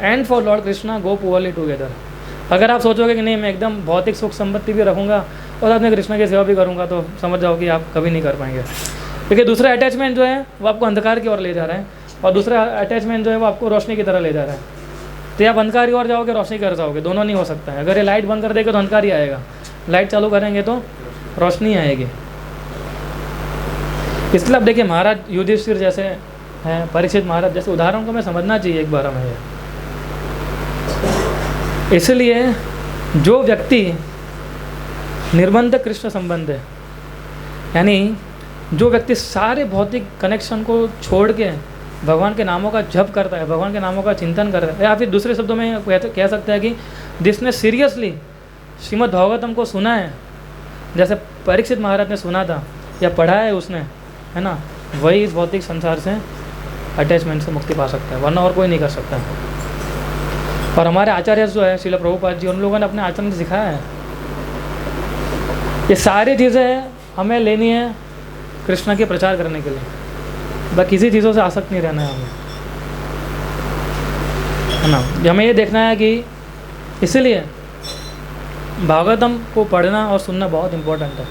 and for Lord Krishna go poorly together. अगर आप सोचोगे कि नहीं मैं एकदम भौतिक सुख संपत्ति भी रखूँगा और साथ में कृष्ण की सेवा भी करूँगा, तो समझ जाओ कि आप कभी नहीं कर पाएंगे। क्योंकि दूसरा अटैचमेंट जो है वो आपको अंधकार की ओर ले जा रहा है, और दूसरा अटैचमेंट जो है वो आपको रोशनी की तरह ले जा रहा है। तो आप अंधकार की ओर जाओगे, रोशनी की ओर जाओगे, दोनों नहीं हो सकता है। अगर ये लाइट बंद कर देंगे तो अंधकार ही आएगा, लाइट चालू करेंगे तो रोशनी आएगी। इसलिए अब देखिए, महाराज युधिष्ठिर जैसे हैं, परीक्षित महाराज जैसे उदाहरण को हमें समझना चाहिए एक बार हमें। इसलिए जो व्यक्ति निर्बंध कृष्ण संबंध है, यानी जो व्यक्ति सारे भौतिक कनेक्शन को छोड़ के भगवान के नामों का जप करता है, भगवान के नामों का चिंतन करता है, या फिर दूसरे शब्दों में कह सकते हैं कि जिसने सीरियसली श्रीमद् भागवतम को सुना है, जैसे परीक्षित महाराज ने सुना था या पढ़ा है उसने, है ना, वही इस भौतिक संसार से अटैचमेंट से मुक्ति पा सकता है, वरना और कोई नहीं कर सकता है। और हमारे आचार्य जो है श्रील प्रभुपाद जी, उन लोगों ने अपने आचरण से सिखाया है। ये सारी चीज़ें हमें लेनी है कृष्ण के प्रचार करने के लिए, बस किसी चीज़ों से आसक्त नहीं रहना है हमें, है ना। हमें ये देखना है कि इसीलिए भागवतम को पढ़ना और सुनना बहुत इम्पोर्टेंट है।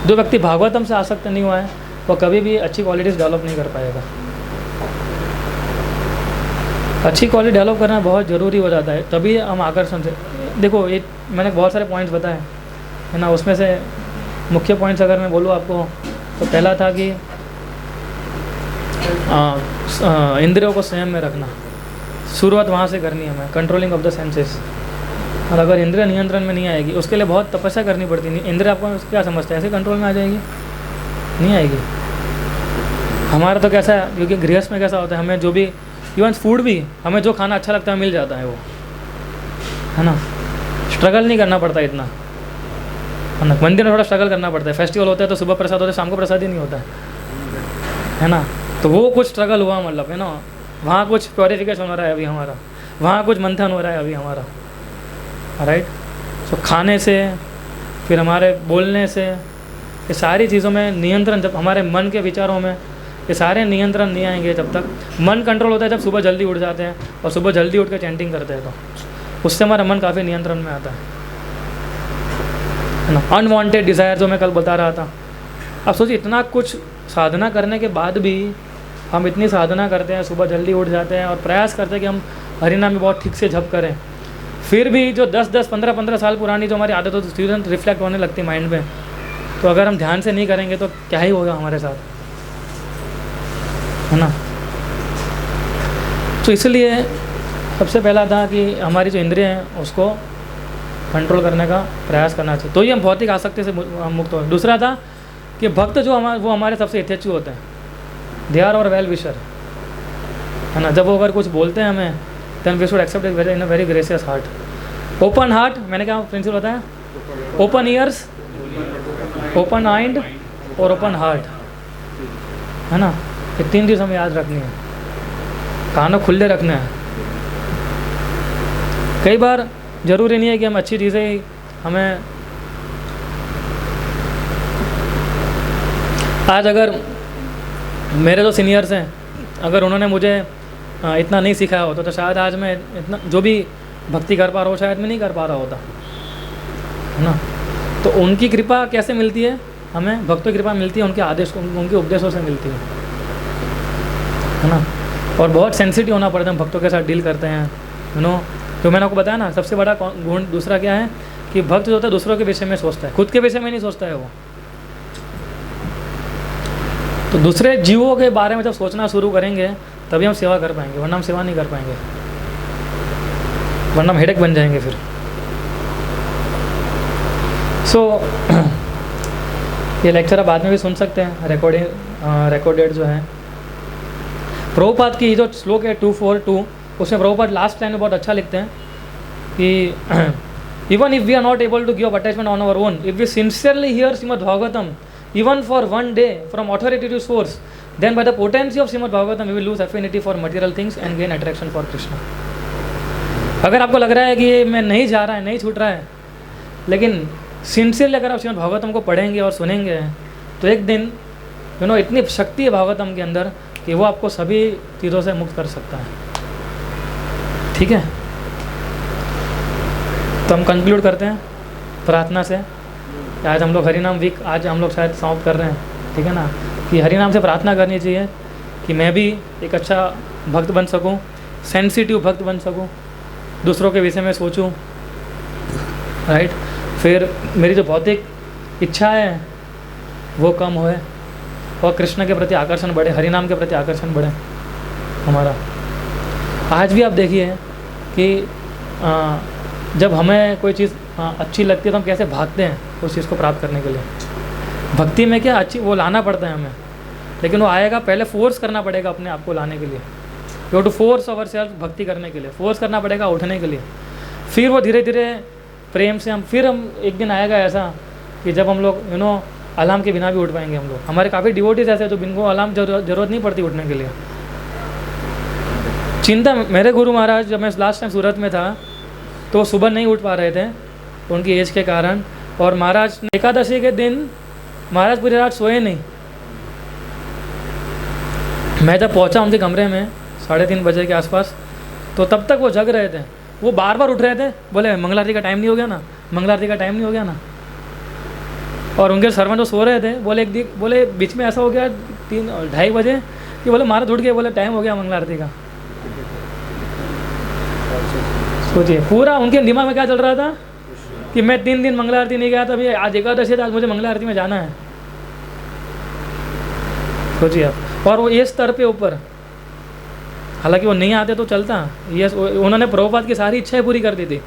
जो व्यक्ति भागवतम से आसक्त नहीं हुआ है वो कभी भी अच्छी क्वालिटीज़ डेवलप नहीं कर पाएगा। अच्छी क्वालिटी डेवलप करना बहुत ज़रूरी हो जाता है, तभी हम आकर्षण से। देखो ये मैंने बहुत सारे पॉइंट्स बताए, है ना। उसमें से मुख्य पॉइंट्स अगर मैं बोलूँ आपको, तो पहला था कि इंद्रियों को संयम में रखना। शुरुआत वहाँ से करनी है हमें, कंट्रोलिंग ऑफ द सेंसेस। और अगर इंद्रिय नियंत्रण में नहीं आएगी, उसके लिए बहुत तपस्या करनी पड़ती है। इंद्रिय आपको क्या समझते हैं, ऐसे कंट्रोल में आ जाएगी? नहीं आएगी। हमारा तो कैसा है, क्योंकि गृहस्थ में कैसा होता है, हमें जो भी इवन फूड भी हमें जो खाना अच्छा लगता है मिल जाता है, वो है ना। स्ट्रगल नहीं करना पड़ता इतना, है ना। मंदिर में थोड़ा स्ट्रगल करना पड़ता है। फेस्टिवल होता है तो सुबह प्रसाद होता है, शाम को प्रसाद ही नहीं होता है ना। तो वो कुछ स्ट्रगल हुआ, मतलब, है ना। वहाँ कुछ प्योरीफिकेशन हो रहा है अभी हमारा, वहाँ कुछ मंथन हो रहा है अभी हमारा, राइट। तो खाने से, फिर हमारे बोलने से, ये सारी चीज़ों में नियंत्रण, जब हमारे मन के विचारों में ये सारे नियंत्रण नहीं आएंगे, जब तक मन कंट्रोल होता है जब सुबह जल्दी उठ जाते हैं और सुबह जल्दी उठ के चैंटिंग करते हैं, तो उससे हमारा मन काफ़ी नियंत्रण में आता है ना। अनवांटेड डिज़ायर जो मैं कल बता रहा था, अब सोचिए इतना कुछ साधना करने के बाद भी हम इतनी साधना करते हैं, सुबह जल्दी उठ जाते हैं और प्रयास करते हैं कि हम हरिनाम में बहुत ठीक से जप करें, फिर भी जो 10-10, 15-15 साल पुरानी जो हमारी आदत होती है तुरंत रिफ्लेक्ट होने लगती है माइंड में। तो अगर हम ध्यान से नहीं करेंगे तो क्या ही होगा हमारे साथ, है ना। तो इसलिए सबसे पहला था कि हमारी जो इंद्रिय हैं उसको कंट्रोल करने का प्रयास करना चाहिए, तो ये हम भौतिक आसक्ति से मुक्त हो। दूसरा था कि भक्त जो वो हमारे सबसे यथेच्छु होते हैं, दे आर और वेल विशर, है ना। जब वो अगर कुछ बोलते हैं हमें, then we should accept it in a very gracious heart. Open heart, मैंने क्या प्रिंसिपल बताया, ओपन ईयर्स, ओपन माइंड और ओपन हार्ट, है ना। ये 3 चीज़ हमें याद रखनी है, कानों खुले रखने हैं। कई बार ज़रूरी नहीं है कि हम अच्छी चीज़ें ही हमें, आज अगर मेरे जो सीनियर्स हैं अगर उन्होंने मुझे इतना नहीं सिखाया होता तो शायद आज मैं इतना जो भी भक्ति कर पा रहा हूँ शायद मैं नहीं कर पा रहा होता, है ना। तो उनकी कृपा कैसे मिलती है हमें, भक्तों की कृपा मिलती है उनके आदेश, उनके उपदेशों से मिलती है ना। और बहुत सेंसिटिव होना पड़ता है, हम भक्तों के साथ डील करते हैं, यू नो। तो मैंने आपको बताया ना, सबसे बड़ा गुण दूसरा क्या है कि भक्त जो होता है दूसरों के विषय में सोचता है, खुद के विषय में नहीं सोचता है वो। तो दूसरे जीवों के बारे में जब सोचना शुरू करेंगे तभी हम सेवा कर पाएंगे, वरना हम सेवा नहीं कर पाएंगे, वरना हम हेडेक बन जाएंगे फिर। ये लेक्चर आप बाद में भी सुन सकते हैं, रिकॉर्डेड जो है। प्रभुपाद की जो श्लोक है 242, उसमें प्रभुपाद लास्ट लाइन में बहुत अच्छा लिखते हैं कि even if we are not able to give attachment on our own, if we sincerely hear Srimad Bhagavatam even for one day from authoritative source, then by the potency of Srimad Bhagavatam we will lose affinity for material things and gain attraction for Krishna. अगर आपको लग रहा है कि ये मैं नहीं जा रहा है, नहीं छूट रहा है, लेकिन सिंसियरली अगर आप श्रीमद् भागवतम को पढ़ेंगे और सुनेंगे तो एक दिन यू नो इतनी शक्ति है भागवतम के अंदर कि वो आपको सभी चीज़ों से मुक्त कर सकता है। ठीक है, तो हम कंक्लूड करते हैं प्रार्थना से। आज हम लोग हरिनाम वीक आज हम लोग शायद समाप्त कर रहे हैं, ठीक है ना। कि हरिनाम से प्रार्थना करनी चाहिए कि मैं भी एक अच्छा भक्त बन सकूं, सेंसिटिव भक्त बन सकूं, दूसरों के विषय में सोचूं, राइट। फिर मेरी जो भौतिक इच्छा है वो कम होए और कृष्ण के प्रति आकर्षण बढ़े, हरिनाम के प्रति आकर्षण बढ़े हमारा। आज भी आप देखिए कि जब हमें कोई चीज़ अच्छी लगती है तो हम कैसे भागते हैं उस चीज़ को प्राप्त करने के लिए। भक्ति में क्या अच्छी वो लाना पड़ता है हमें, लेकिन वो आएगा, पहले फोर्स करना पड़ेगा अपने आप को लाने के लिए। You to force our self, भक्ति करने के लिए फोर्स करना पड़ेगा, उठने के लिए। फिर वो धीरे धीरे प्रेम से फिर हम एक दिन आएगा ऐसा कि जब हम लोग यू नो अलार्म के बिना भी उठ पाएंगे हम लोग। हमारे काफ़ी डिवोटीज ऐसे हैं जो जिनको अलार्म जरूरत नहीं पड़ती उठने के लिए, चिंता, मेरे गुरु महाराज जब मैं लास्ट टाइम सूरत में था तो सुबह नहीं उठ पा रहे थे उनकी एज के कारण, और महाराज एकादशी के दिन महाराज पूरी रात सोए नहीं। मैं जब पहुंचा उनके कमरे में 3:30 बजे के आसपास, तो तब तक वो जग रहे थे। वो बार बार उठ रहे थे, बोले मंगल आरती का टाइम नहीं हो गया ना, मंगल आरती का टाइम नहीं हो गया ना। और उनके सर्वेंट जो सो रहे थे बोले बीच में ऐसा हो गया 3-2:30 बजे कि बोले महाराज उठ गए, बोले टाइम हो गया मंगल आरती का। सोचिए पूरा उनके दिमाग में क्या चल रहा था कि मैं 3 दिन मंगल आरती नहीं गया था, अभी आज एकादशी है, आज मुझे मंगल आरती में जाना है। सोचिए आप, और वो ये स्तर पे ऊपर, हालांकि वो नहीं आते तो चलता। ये उन्होंने प्रभुपाद की सारी इच्छाएं पूरी कर दी थी।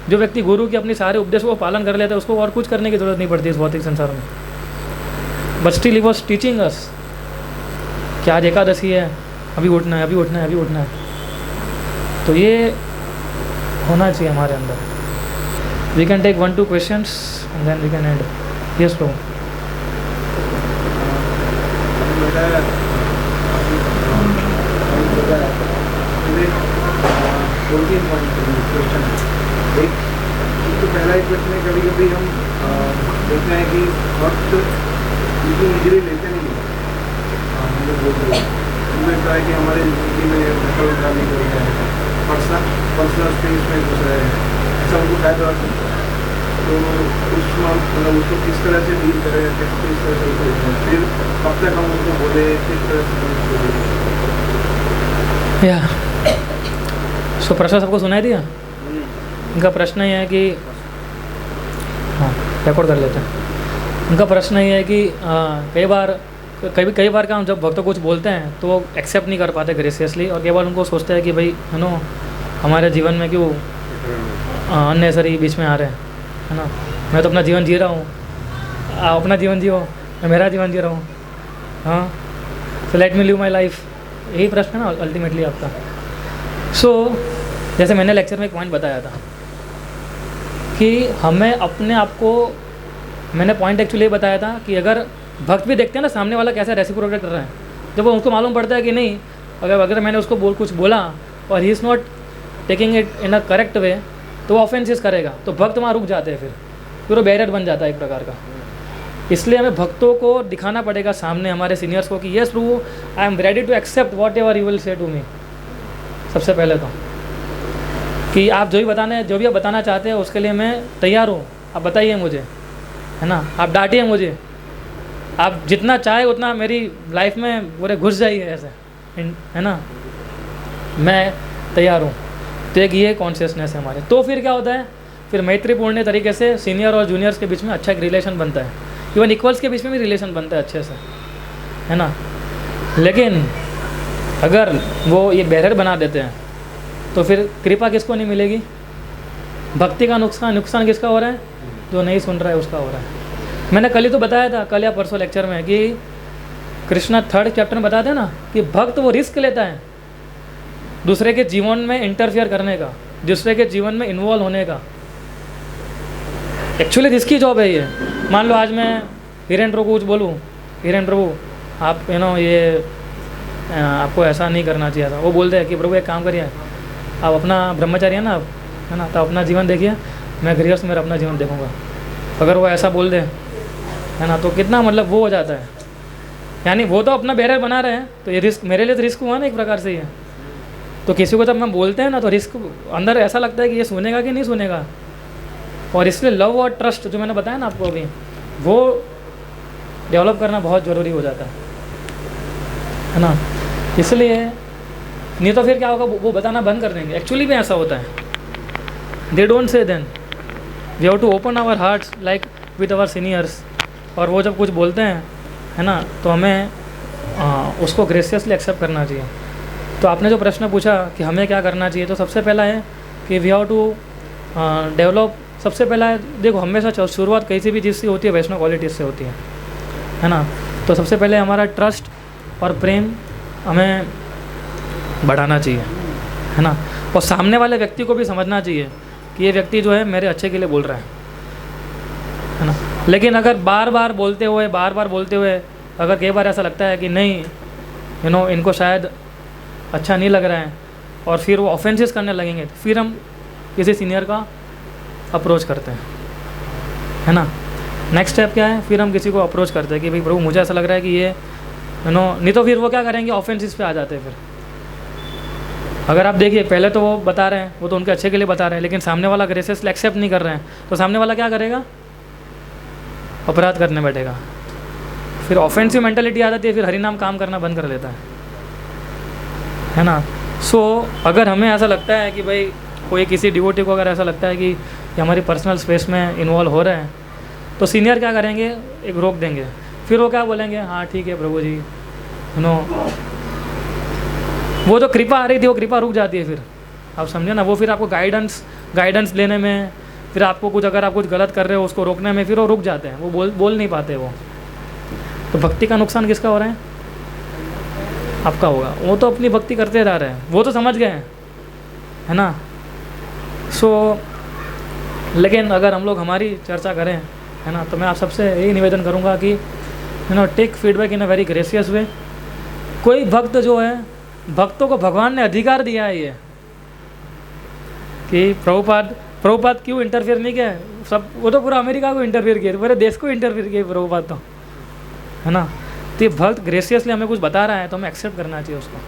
जो व्यक्ति गुरु की अपनी सारे उपदेशों को पालन कर लेता है उसको और कुछ करने की जरूरत नहीं पड़ती इस भौतिक संसार में। But still he was teaching us कि आज एकादशी है, अभी उठना है, अभी उठना है, अभी उठना है। तो ये होना चाहिए हमारे अंदर। We can take 1-2 questions and then we can end. Yes prabhu.
एक तो पहला एक प्रश्न है, कभी कभी हम देखते हैं कि वक्त इतनी इजीली लेते नहीं है। हम लोग बोल रहे हैं लगता है कि हमारी ज़िंदगी में दखल अंदाजी हो गया है, पर्सनल स्पेस में घुस रहे हैं, ऐसा उनको फायदा होता है। तो उसको किस तरह से डील करें, किस तरह से उसको, फिर कब तक हम उनको बोले, किस तरह से
या सो प्रश्न सबको सुनाई दिया। उनका प्रश्न ये है कि, हाँ रिकॉर्ड कर लेते हैं। उनका प्रश्न ये है कि कई बार का हम जब भक्तों कुछ बोलते हैं तो वो एक्सेप्ट नहीं कर पाते ग्रेसियसली, और कई बार उनको सोचते हैं कि भाई है ना हमारे जीवन में क्यों अननेसरी बीच में आ रहे हैं, है ना। मैं तो अपना जीवन जी रहा हूँ, आप अपना जीवन जियो, मैं मेरा जीवन जी रहा हूँ, हाँ, so let me live my life. यही प्रश्न है ना अल्टीमेटली आपका। सो जैसे मैंने लेक्चर में एक पॉइंट बताया था कि हमें अपने आप को, मैंने पॉइंट एक्चुअली ये बताया था कि अगर भक्त भी देखते हैं ना सामने वाला कैसा रेसिप्रोकेट कर रहा है, जब वो उसको मालूम पड़ता है कि नहीं, अगर मैंने उसको कुछ बोला और he is not taking it in a correct way, तो वो ऑफेंसेस करेगा, तो भक्त वहाँ रुक जाते हैं, फिर वो बैरियर बन जाता है एक प्रकार का। इसलिए हमें भक्तों को दिखाना पड़ेगा सामने हमारे सीनियर्स को कि yes Prabhu, I am ready to accept whatever you will say to me. सबसे पहले तो कि आप जो भी आप बताना चाहते हैं उसके लिए मैं तैयार हूँ, आप बताइए मुझे, है ना। आप डांटिए मुझे, आप जितना चाहे उतना मेरी लाइफ में पूरे घुस जाइए ऐसे, है ना, मैं तैयार हूँ। तो एक ये कॉन्शियसनेस है हमारे। तो फिर क्या होता है, फिर मैत्रीपूर्ण तरीके से सीनियर और जूनियर्स के बीच में अच्छा एक रिलेशन बनता है, इवन इक्वल्स के बीच में भी रिलेशन बनता है अच्छे से, है ना। लेकिन अगर वो ये बैरियर बना देते हैं तो फिर कृपा किसको नहीं मिलेगी, भक्ति का नुकसान किसका हो रहा है, जो नहीं सुन रहा है उसका हो रहा है। मैंने कल ही तो बताया था, कल या परसों लेक्चर में, कि कृष्णा 3rd चैप्टर में बताते हैं ना कि भक्त वो रिस्क लेता है दूसरे के जीवन में इंटरफियर करने का, दूसरे के जीवन में इन्वॉल्व होने का। एक्चुअली रिस्की जॉब है ये। मान लो आज मैं हिरेन प्रभु कुछ बोलूँ, हिरेन प्रभु आप ये आपको ऐसा नहीं करना चाहिए था, वो बोलते हैं कि प्रभु एक काम करिए, आप अपना ब्रह्मचारी है ना, है ना, तो अपना जीवन देखिए, मैं गृहस्थ मेरा अपना जीवन देखूंगा। अगर वो ऐसा बोल दे, है ना, तो कितना मतलब वो हो जाता है, यानी वो तो अपना बैरियर बना रहे हैं, तो ये रिस्क मेरे लिए तो रिस्क हुआ ना एक प्रकार से ये। तो किसी को जब हम बोलते हैं ना तो रिस्क अंदर ऐसा लगता है कि ये सुनेगा कि नहीं सुनेगा, और इसलिए लव और ट्रस्ट जो मैंने बताया ना आपको अभी, वो डेवलप करना बहुत ज़रूरी हो जाता है ना। इसलिए नहीं तो फिर क्या होगा, वो बताना बंद कर देंगे। एक्चुअली भी ऐसा होता है, they don't say then, we have to open our hearts like with our seniors. और वो जब कुछ बोलते हैं, है ना, तो हमें उसको ग्रेसियसली एक्सेप्ट करना चाहिए। तो आपने जो प्रश्न पूछा कि हमें क्या करना चाहिए, तो सबसे पहला है कि वी हैव टू डेवलप। सबसे पहला है, देखो हमेशा शुरुआत किसी भी चीज़ से होती है, वैष्णव क्वालिटीज़ से होती है ना। तो सबसे पहले हमारा ट्रस्ट और प्रेम हमें बढ़ाना चाहिए, है ना। और सामने वाले व्यक्ति को भी समझना चाहिए कि ये व्यक्ति जो है मेरे अच्छे के लिए बोल रहा है ना। लेकिन अगर बार बार बोलते हुए अगर कई बार ऐसा लगता है कि नहीं इनको शायद अच्छा नहीं लग रहा है, और फिर वो ऑफेंसेस करने लगेंगे, तो फिर हम किसी सीनियर का अप्रोच करते हैं, है ना। नेक्स्ट स्टेप क्या है, फिर हम किसी को अप्रोच करते हैं कि भाई प्रभु मुझे ऐसा लग रहा है कि ये नहीं तो फिर वो क्या करेंगे, ऑफेंसेस पे आ जाते हैं। फिर अगर आप देखिए पहले तो वो बता रहे हैं, वो तो उनके अच्छे के लिए बता रहे हैं, लेकिन सामने वाला ग्रेसियसली एक्सेप्ट नहीं कर रहे हैं, तो सामने वाला क्या करेगा, अपराध करने बैठेगा। फिर ऑफेंसिव मेंटालिटी आ जाती है, फिर हरिनाम काम करना बंद कर देता है ना। सो अगर हमें ऐसा लगता है कि भाई कोई किसी डिवोटी को अगर ऐसा लगता है कि ये हमारी पर्सनल स्पेस में इन्वॉल्व हो रहे हैं, तो सीनियर क्या करेंगे, एक रोक देंगे। फिर वो क्या बोलेंगे, हाँ ठीक है प्रभु जी, वो जो कृपा आ रही थी वो कृपा रुक जाती है। फिर आप समझे ना, वो फिर आपको गाइडेंस लेने में, फिर आपको कुछ अगर आप कुछ गलत कर रहे हो उसको रोकने में, फिर वो रुक जाते हैं, वो बोल नहीं पाते वो। तो भक्ति का नुकसान किसका हो रहा है, आपका होगा। वो तो अपनी भक्ति करते जा रहे हैं, वो तो समझ गए हैं, है ना। सो लेकिन अगर हम लोग हमारी चर्चा करें, है ना, तो मैं आप सबसे यही निवेदन करूँगा कि take feedback in a very gracious way. कोई भक्त जो है, भक्तों को भगवान ने अधिकार दिया है ये कि प्रभुपाद क्यों इंटरफेयर नहीं किया सब, वो तो पूरा अमेरिका को इंटरफेयर किया, पूरे देश को इंटरफेयर किया प्रभुपाद तो, है ना। तो ये भक्त ग्रेसियसली हमें कुछ बता रहा है तो हमें एक्सेप्ट करना चाहिए उसको,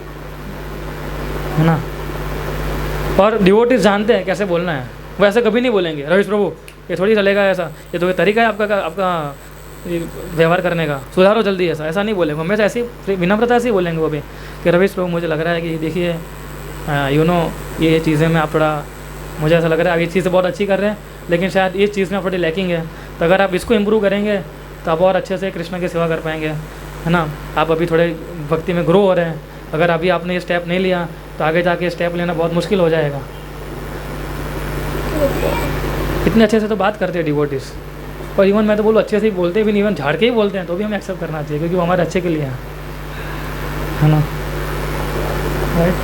है ना। और डिवोटीज जानते हैं कैसे बोलना है, वो ऐसे कभी नहीं बोलेंगे रवीश प्रभु ये थोड़ी चलेगा ऐसा, ये तो ये तरीका है आपका व्यवहार करने का, सुधारो जल्दी, ऐसा नहीं बोलेंगे। हमेशा ऐसी विनम्रता से ही बोलेंगे वो भी कि रवीश प्रभु मुझे लग रहा है कि देखिए ये चीज़ें में आप थोड़ा, मुझे ऐसा लग रहा है आप ये चीज़ें बहुत अच्छी कर रहे हैं, लेकिन शायद इस चीज़ में आप थोड़ी लैकिंग है, तो अगर आप इसको इम्प्रूव करेंगे तो आप और अच्छे से कृष्ण की सेवा कर पाएंगे, है ना। आप अभी थोड़े भक्ति में ग्रो हो रहे हैं, अगर अभी आपने ये स्टेप नहीं लिया तो आगे जाके स्टेप लेना बहुत मुश्किल हो जाएगा। इतने अच्छे से तो बात करते हैं डिवोटीज, और इवन मैं तो बोलूँ अच्छे से ही बोलते भी नहीं, इवन झाड़ के ही बोलते हैं, तो भी हमें एक्सेप्ट करना चाहिए क्योंकि वो हमारे अच्छे के लिए है ना। राइट।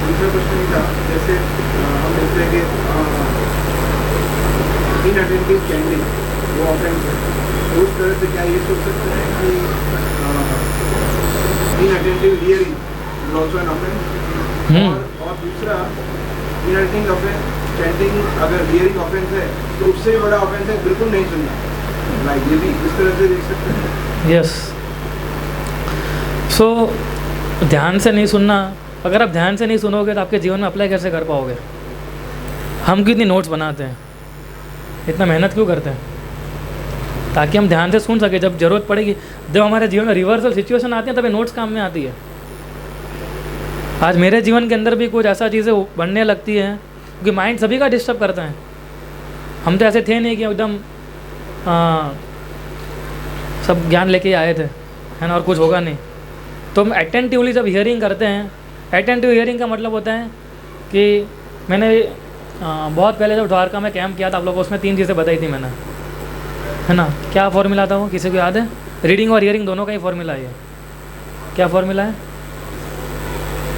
दूसरा क्वेश्चन था, जैसे हम देखते हैं कि इनअटेंटिव चैंटिंग वो ऑफेंस है, तो उस तरह से क्या ये सोच सकते हैं कि inattentive hearing is also an offence. और दूसरा इनअटेंटिव चैंटिंग अगर हियरिंग ऑफेंस है तो उससे भी बड़ा ऑफेंस है बिल्कुल नहीं सुनना, लाइक ये भी इस तरह से देख सकते हैं।
यस। सो ध्यान से नहीं सुनना, अगर आप ध्यान से नहीं सुनोगे तो आपके जीवन में अप्लाई कैसे कर पाओगे। हम कितनी नोट्स बनाते हैं, इतना मेहनत क्यों करते हैं, ताकि हम ध्यान से सुन सके। जब ज़रूरत पड़ेगी, जब हमारे जीवन में रिवर्सल सिचुएशन आती है तभी नोट्स काम में आती है। आज मेरे जीवन के अंदर भी कुछ ऐसा चीज़ें बनने लगती हैं क्योंकि माइंड सभी का डिस्टर्ब करता है। हम तो ऐसे थे नहीं कि एकदम सब ज्ञान लेके आए थे, है ना, और कुछ होगा नहीं। तो हम अटेंटिवली जब हियरिंग करते हैं, अटेंटिव हियरिंग का मतलब होता है कि मैंने बहुत पहले जब द्वारका में कैंप किया था आप लोगों को, उसमें 3 चीज़ें बताई थी मैंने, है ना। क्या फॉर्मूला था वो, किसी को याद है? रीडिंग और हियरिंग दोनों का ही फॉर्मूला है। क्या फॉर्मूला है?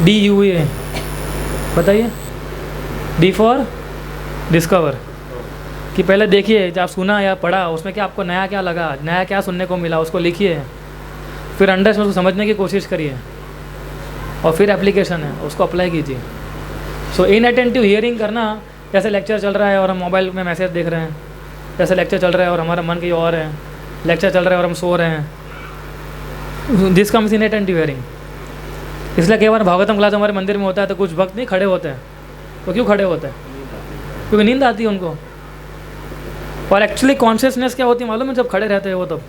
DUA, बताइए। D फॉर डिस्कवर, कि पहले देखिए जब आप सुना या पढ़ा उसमें क्या आपको नया क्या लगा, नया क्या सुनने को मिला, उसको लिखिए, फिर अंडरस्टैंड उसको समझने की कोशिश करिए, और फिर एप्लीकेशन है उसको अप्लाई कीजिए। सो इनअटेंटिव हियरिंग करना, जैसे लेक्चर चल रहा है और हम मोबाइल में मैसेज देख रहे हैं, जैसे लेक्चर चल रहा है और हमारा मन कहीं और है, लेक्चर चल रहा है और हम सो रहे हैं, दिस कम्स इनअटेंटिव हियरिंग। इसलिए कई बार भागवतम क्लास हमारे मंदिर में होता है तो कुछ भक्त नहीं खड़े होते हैं। तो क्यों खड़े होते हैं? क्योंकि नींद आती है उनको। और एक्चुअली कॉन्शियसनेस क्या होती है मालूम है? जब खड़े रहते हैं वो, तब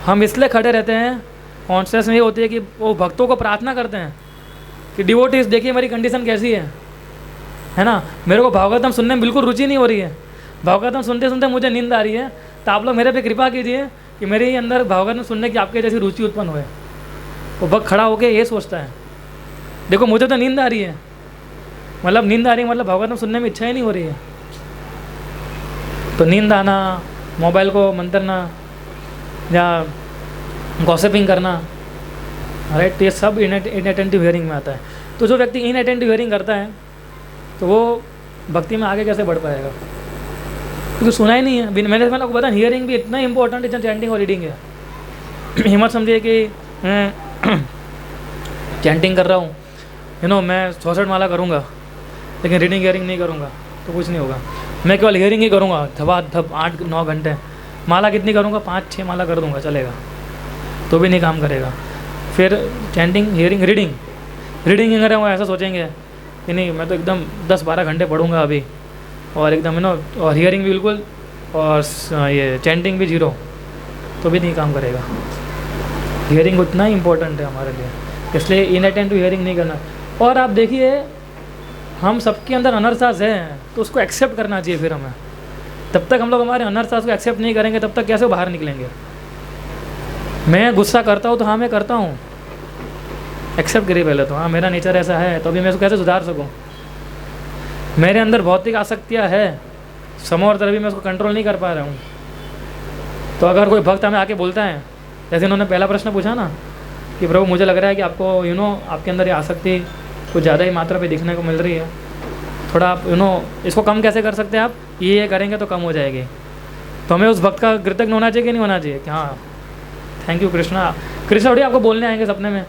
हम इसलिए खड़े रहते हैं, कॉन्शियसनेस ये होती है कि वो भक्तों को प्रार्थना करते हैं कि डिवोटीज देखिए मेरी कंडीशन कैसी है ना, मेरे को भागवतम सुनने में बिल्कुल रुचि नहीं हो रही है, भागवतम सुनते सुनते मुझे नींद आ रही है, तो आप लोग मेरे पे कृपा कीजिए कि मेरे ही अंदर भागवतम सुनने की आपके जैसी रुचि उत्पन्न हुए। वो भक्त खड़ा होकर ये सोचता है, देखो मुझे तो नींद आ रही है, मतलब नींद आ रही है मतलब भागवतम सुनने में इच्छा ही नहीं हो रही है। तो नींद आना, मोबाइल को मंतरना या गॉसिपिंग करना, राइट, ये सब इनअटेंटिव हियरिंग में आता है। तो जो व्यक्ति इनअटेंटिव हियरिंग करता है तो वो भक्ति में आगे कैसे बढ़ पाएगा, क्योंकि सुना ही नहीं है। मैंने आपको बता, हियरिंग भी इतना इंपॉर्टेंट है चैंटिंग और रीडिंग है। हिम्मत समझिए कि चैंटिंग कर रहा हूँ मैं 64 माला करूँगा लेकिन रीडिंग हियरिंग नहीं करूँगा तो कुछ नहीं होगा। मैं केवल हियरिंग ही करूँगा, धब 8-9 घंटे, माला कितनी करूँगा, 5-6 माला कर दूँगा, चलेगा, तो भी नहीं काम करेगा। फिर चैंटिंग, हियरिंग, रीडिंग अगर वो ऐसा सोचेंगे कि नहीं मैं तो एकदम 10-12 घंटे पढ़ूँगा अभी, और एकदम और हियरिंग भी बिल्कुल, और ये चैंटिंग भी 0, तो भी नहीं काम करेगा। हियरिंग उतना ही इम्पोर्टेंट है हमारे लिए, इसलिए इनअटेंटिव हियरिंग नहीं करना। और आप देखिए हम सबके अंदर अनरसास है तो उसको एक्सेप्ट करना चाहिए। फिर हमें तब तक हम लोग हमारे अनरसास को एक्सेप्ट नहीं करेंगे तब तक कैसे बाहर निकलेंगे। मैं गुस्सा करता हूँ तो हाँ मैं करता हूँ, एक्सेप्ट करिए पहले तो, हाँ मेरा नेचर ऐसा है, तो अभी मैं इसको कैसे सुधार सकूँ। मेरे अंदर भौतिक आसक्तियाँ है, समय और तरह भी मैं उसको कंट्रोल नहीं कर पा रहा हूँ। तो अगर कोई भक्त हमें आके बोलता है, जैसे उन्होंने पहला प्रश्न पूछा ना कि प्रभु मुझे लग रहा है कि आपको आपके अंदर ये आसक्ति कुछ ज़्यादा ही मात्रा पे दिखने को मिल रही है, थोड़ा आप इसको कम कैसे कर सकते हैं आप, ये करेंगे तो कम हो जाएगी। तो हमें उस भक्त का कृतज्ञ होना चाहिए कि नहीं होना चाहिए कि हाँ थैंक यू कृष्णा। कृष्णा थोड़ी आपको बोलने आएंगे सपने में,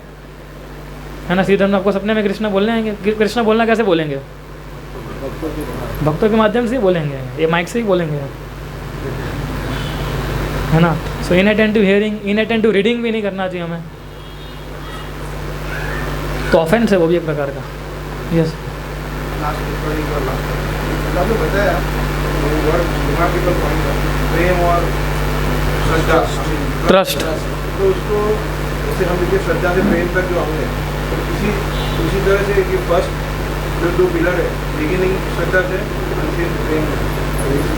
है ना, सीधे में आपको सपने में कृष्णा बोलने आएंगे। कृष्णा बोलना कैसे बोलेंगे, भक्तों के माध्यम से ही बोलेंगे, ये माइक से ही बोलेंगे, है ना। सो इनअटेंटिव हियरिंग, इनअटेंटिव रीडिंग भी नहीं करना चाहिए हमें, तो ऑफेंस है वो भी एक प्रकार का। यस
आपने बताया प्रेम और श्रद्धा,
ट्रस्ट,
तो उसको जैसे हम देखिए श्रद्धा से प्रेम तक जो आए हैं, तो उसी तरह से कि फर्स्ट जो 2 पिलर है, बिगिनिंग श्रद्धा से अंतिम प्रेम है,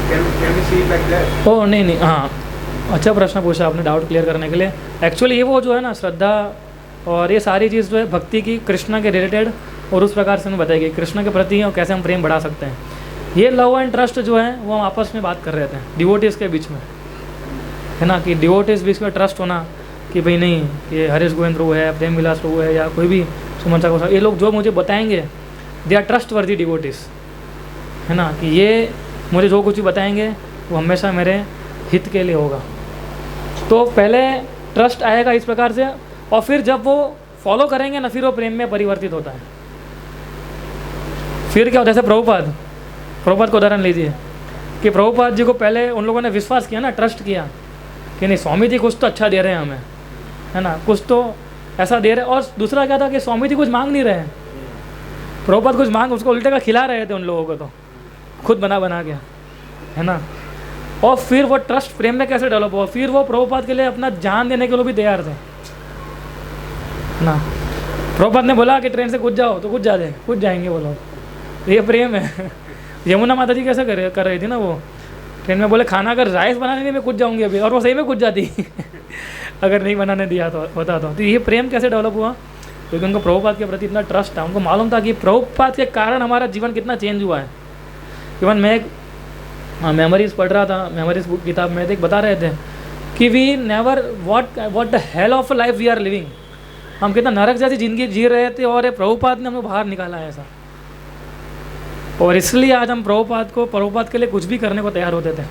can we see like that?
ओ नहीं, हाँ अच्छा प्रश्न पूछा आपने डाउट क्लियर करने के लिए। एक्चुअली ये वो जो है ना श्रद्धा और ये सारी चीज़ जो है भक्ति की, कृष्णा के रिलेटेड, और उस प्रकार से हमें बताई गई कृष्ण के प्रति और कैसे हम प्रेम बढ़ा सकते हैं। ये लव एंड ट्रस्ट जो है वो हम आपस में बात कर रहे थे डिवोटीज़ के बीच में, है ना, कि डिवोटीज़ बीच में ट्रस्ट होना कि भाई नहीं ये हरीश गोविंद प्रभु है, प्रेम विलास प्रभु है, या कोई भी सुमन सागर, ये लोग जो मुझे बताएंगे दे आर ट्रस्ट वर्दी डिवोटीज़, है ना, कि ये मुझे जो कुछ भी बताएंगे वो हमेशा मेरे हित के लिए होगा। तो पहले ट्रस्ट आएगा इस प्रकार से, और फिर जब वो फॉलो करेंगे ना फिर वो प्रेम में परिवर्तित होता है। फिर क्या होता है, जैसे प्रभुपाद को उदाहरण लीजिए कि प्रभुपाद जी को पहले उन लोगों ने विश्वास किया ना, ट्रस्ट किया कि नहीं स्वामी जी कुछ तो अच्छा दे रहे हैं हमें, है ना, कुछ तो ऐसा दे रहे हैं। और दूसरा क्या था कि स्वामी जी कुछ मांग नहीं रहे हैं, प्रभुपाद कुछ मांग उसको उल्टे का खिला रहे थे उन लोगों को, तो खुद बना के, है ना। और फिर वो ट्रस्ट प्रेम में कैसे डेवलप हुआ, फिर वो प्रभुपाद के लिए अपना जान देने के लिए भी तैयार थे, है ना। प्रभुपाद ने बोला कि ट्रेन से कूद जाओ तो कूद जाएंगे वो लोग, ये प्रेम है। यमुना माता जी कैसे कर रही थी ना, वो ट्रेन में बोले खाना अगर राइस बनाने नहीं मैं कूद जाऊंगी अभी, और वो सही में कूद जाती अगर नहीं बनाने दिया तो होता तो ये प्रेम कैसे डेवलप हुआ, क्योंकि उनको प्रभुपाद के प्रति इतना ट्रस्ट था, उनको मालूम था कि प्रभुपाद के कारण हमारा जीवन कितना चेंज हुआ है। इवन मैं एक मेमोरीज पढ़ रहा था, मेमोरीज बुक किताब में एक बता रहे थे कि we never what the hell of life we are living, हम कितना नरक जैसी ज़िंदगी जी रहे थे और ये प्रभुपाद ने हमें बाहर निकाला है ऐसा। और इसलिए आज हम प्रभुपाद के लिए कुछ भी करने को तैयार होते थे।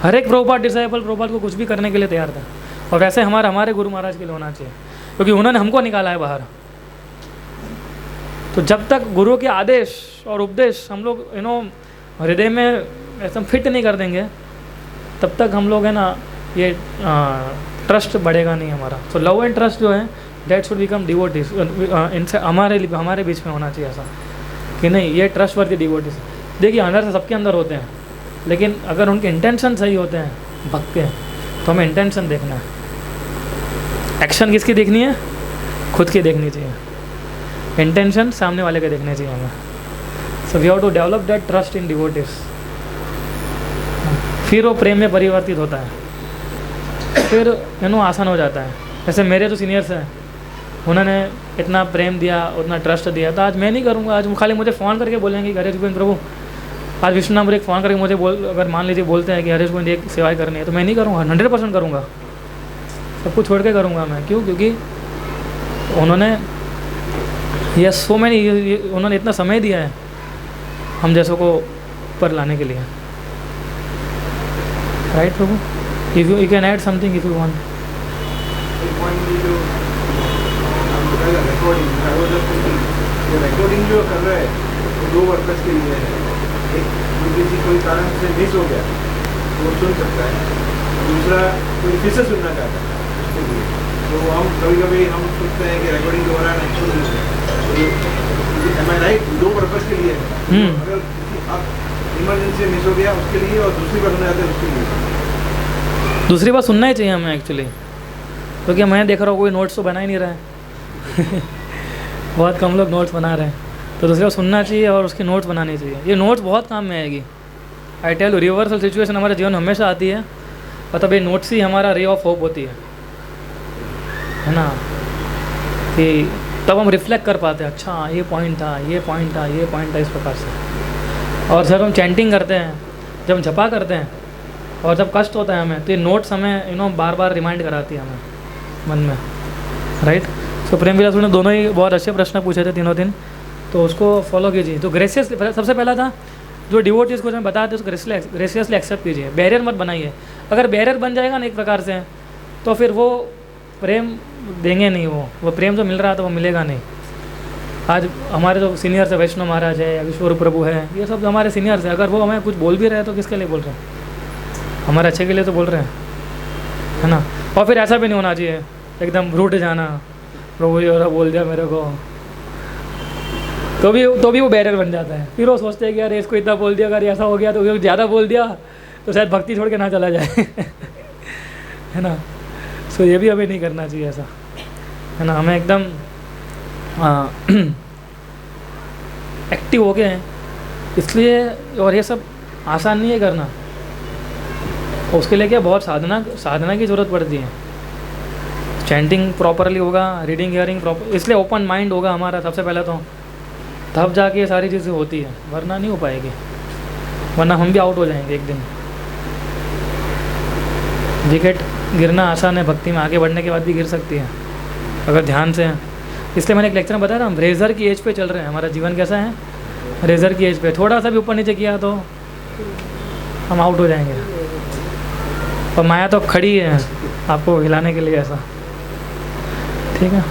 हर एक प्रभुपाद डिसाइपल प्रभुपाद को कुछ भी करने के लिए तैयार था, और वैसे हमारे गुरु महाराज के लिए होना चाहिए, क्योंकि उन्होंने हमको निकाला है बाहर। तो जब तक गुरु के आदेश और उपदेश हम लोग हृदय में ऐसा फिट नहीं कर देंगे तब तक हम लोग, है ना, ये ट्रस्ट बढ़ेगा नहीं हमारा। सो लव एंड ट्रस्ट जो है डेट शुड बिकम डिवोटीज, इनसे हमारे बीच में होना चाहिए ऐसा कि नहीं ये ट्रस्ट वर्दी डिवोटीज। देखिए अंदर से सबके अंदर होते हैं, लेकिन अगर उनके इंटेंशन सही होते हैं भक्त के, तो हमें इंटेंशन देखना है। एक्शन किसकी देखनी है, खुद की देखनी चाहिए, इंटेंशन सामने वाले के देखने चाहिए हमें। So we have to develop that trust in devotees, फिर वो प्रेम में परिवर्तित होता है, फिर आसान हो जाता है। जैसे मेरे जो सीनियर्स हैं उन्होंने इतना प्रेम दिया, उतना ट्रस्ट दिया, तो आज मैं नहीं करूँगा। आज वो खाली मुझे फ़ोन करके बोलेंगे कि हरीश गोविंद प्रभु, आज विष्णु एक फ़ोन करके मुझे अगर मान लीजिए बोलते हैं कि हरीश गोविंद एक सेवाएं करनी है, तो मैं नहीं करूँगा, 100% करूँगा, सब कुछ छोड़ के करूँगा मैं। क्यों? क्योंकि उन्होंने ये सो मैनी उन्होंने इतना समय दिया है हम जैसों को ऊपर लाने के लिए, right Prabhu? If you can add something if you want.
एक पॉइंट जो बताएगा रिकॉर्डिंग, रिकॉर्डिंग जो कर रहा है वो दो पर्पज़ के लिए है। एक, किसी कोई कारण से मिस हो गया तो वो सुन सकता है, दूसरा कोई फिर से सुनना चाहता है उसके लिए। तो हम कभी कभी हम सोचते हैं कि रिकॉर्डिंग दोबारा नहीं सुन राइट, दो पर्पज़ के लिए है। अगर आप इमरजेंसी मिस हो गया उसके लिए, और दूसरी बार सुनना चाहते हैं उसके लिए।
दूसरी बार सुनना ही चाहिए हमें एक्चुअली, क्योंकि मैं देख रहा हूँ कोई नोट्स तो बना ही नहीं रहा है बहुत कम लोग नोट्स बना रहे हैं, तो दूसरे को सुनना चाहिए और उसकी नोट्स बनानी चाहिए। ये नोट्स बहुत काम में आएगी। I tell you, reversal situation हमारे जीवन में हमेशा आती है, और तब ये नोट्स ही हमारा रे ऑफ होप होती है ना, कि तब हम रिफ्लेक्ट कर पाते हैं, अच्छा ये पॉइंट था, ये पॉइंट था, ये पॉइंट था, इस प्रकार से। और जब हम चैंटिंग करते हैं, जब हम जपा करते हैं, और जब कष्ट होता है हमें, तो ये नोट्स हमें बार बार रिमाइंड कराती है हमें मन में, राइट। तो प्रेम विलास ने दोनों ही बहुत अच्छे प्रश्न पूछे थे तीनों दिन, तो उसको फॉलो कीजिए। तो ग्रेसियस सबसे पहला था, जो डिवोटीज को मैं बताते उसको ग्रेसियसली एक्सेप्ट कीजिए, बैरियर मत बनाइए। अगर बैरियर बन जाएगा ना एक प्रकार से, तो फिर वो प्रेम देंगे नहीं, वो प्रेम जो मिल रहा था वो मिलेगा नहीं। आज हमारे जो सीनियर्स है, वैष्णव महाराज है या विश्वरूप प्रभु है, ये सब हमारे सीनियर्स हैं, अगर वो हमें कुछ बोल भी रहे हैं तो किसके लिए बोल रहे हैं? हमारे अच्छे के लिए तो बोल रहे हैं, है ना। और फिर ऐसा भी नहीं होना चाहिए एकदम रूठ जाना, प्रभु जी और बोल दिया मेरे को, तो भी वो बैरियर बन जाता है। फिर वो सोचते हैं कि यार इसको इतना बोल दिया, अगर ऐसा हो गया तो ज़्यादा बोल दिया तो शायद भक्ति छोड़ के ना चला जाए है ना। सो ये भी हमें नहीं करना चाहिए ऐसा, है ना। हमें एकदम एक्टिव हो गए हैं इसलिए, और ये सब आसान नहीं है करना, उसके लिए क्या बहुत साधना की ज़रूरत पड़ती है। चैंटिंग प्रॉपरली होगा, रीडिंग हियरिंग प्रॉपर, इसलिए ओपन माइंड होगा हमारा सबसे पहले, तो तब जाके ये सारी चीज़ें होती है, वरना नहीं हो पाएगी, वरना हम भी आउट हो जाएंगे एक दिन। विकेट गिरना आसान है, भक्ति में आगे बढ़ने के बाद भी गिर सकती है अगर ध्यान से है। इसलिए मैंने एक लेक्चर में बताया था, हम रेजर की एज पे चल रहे हैं, हमारा जीवन कैसा है, रेजर की एज पे। थोड़ा सा भी ऊपर नीचे किया तो हम आउट हो जाएंगे, और माया तो खड़ी है आपको हिलाने के लिए ऐसा, ठीक है।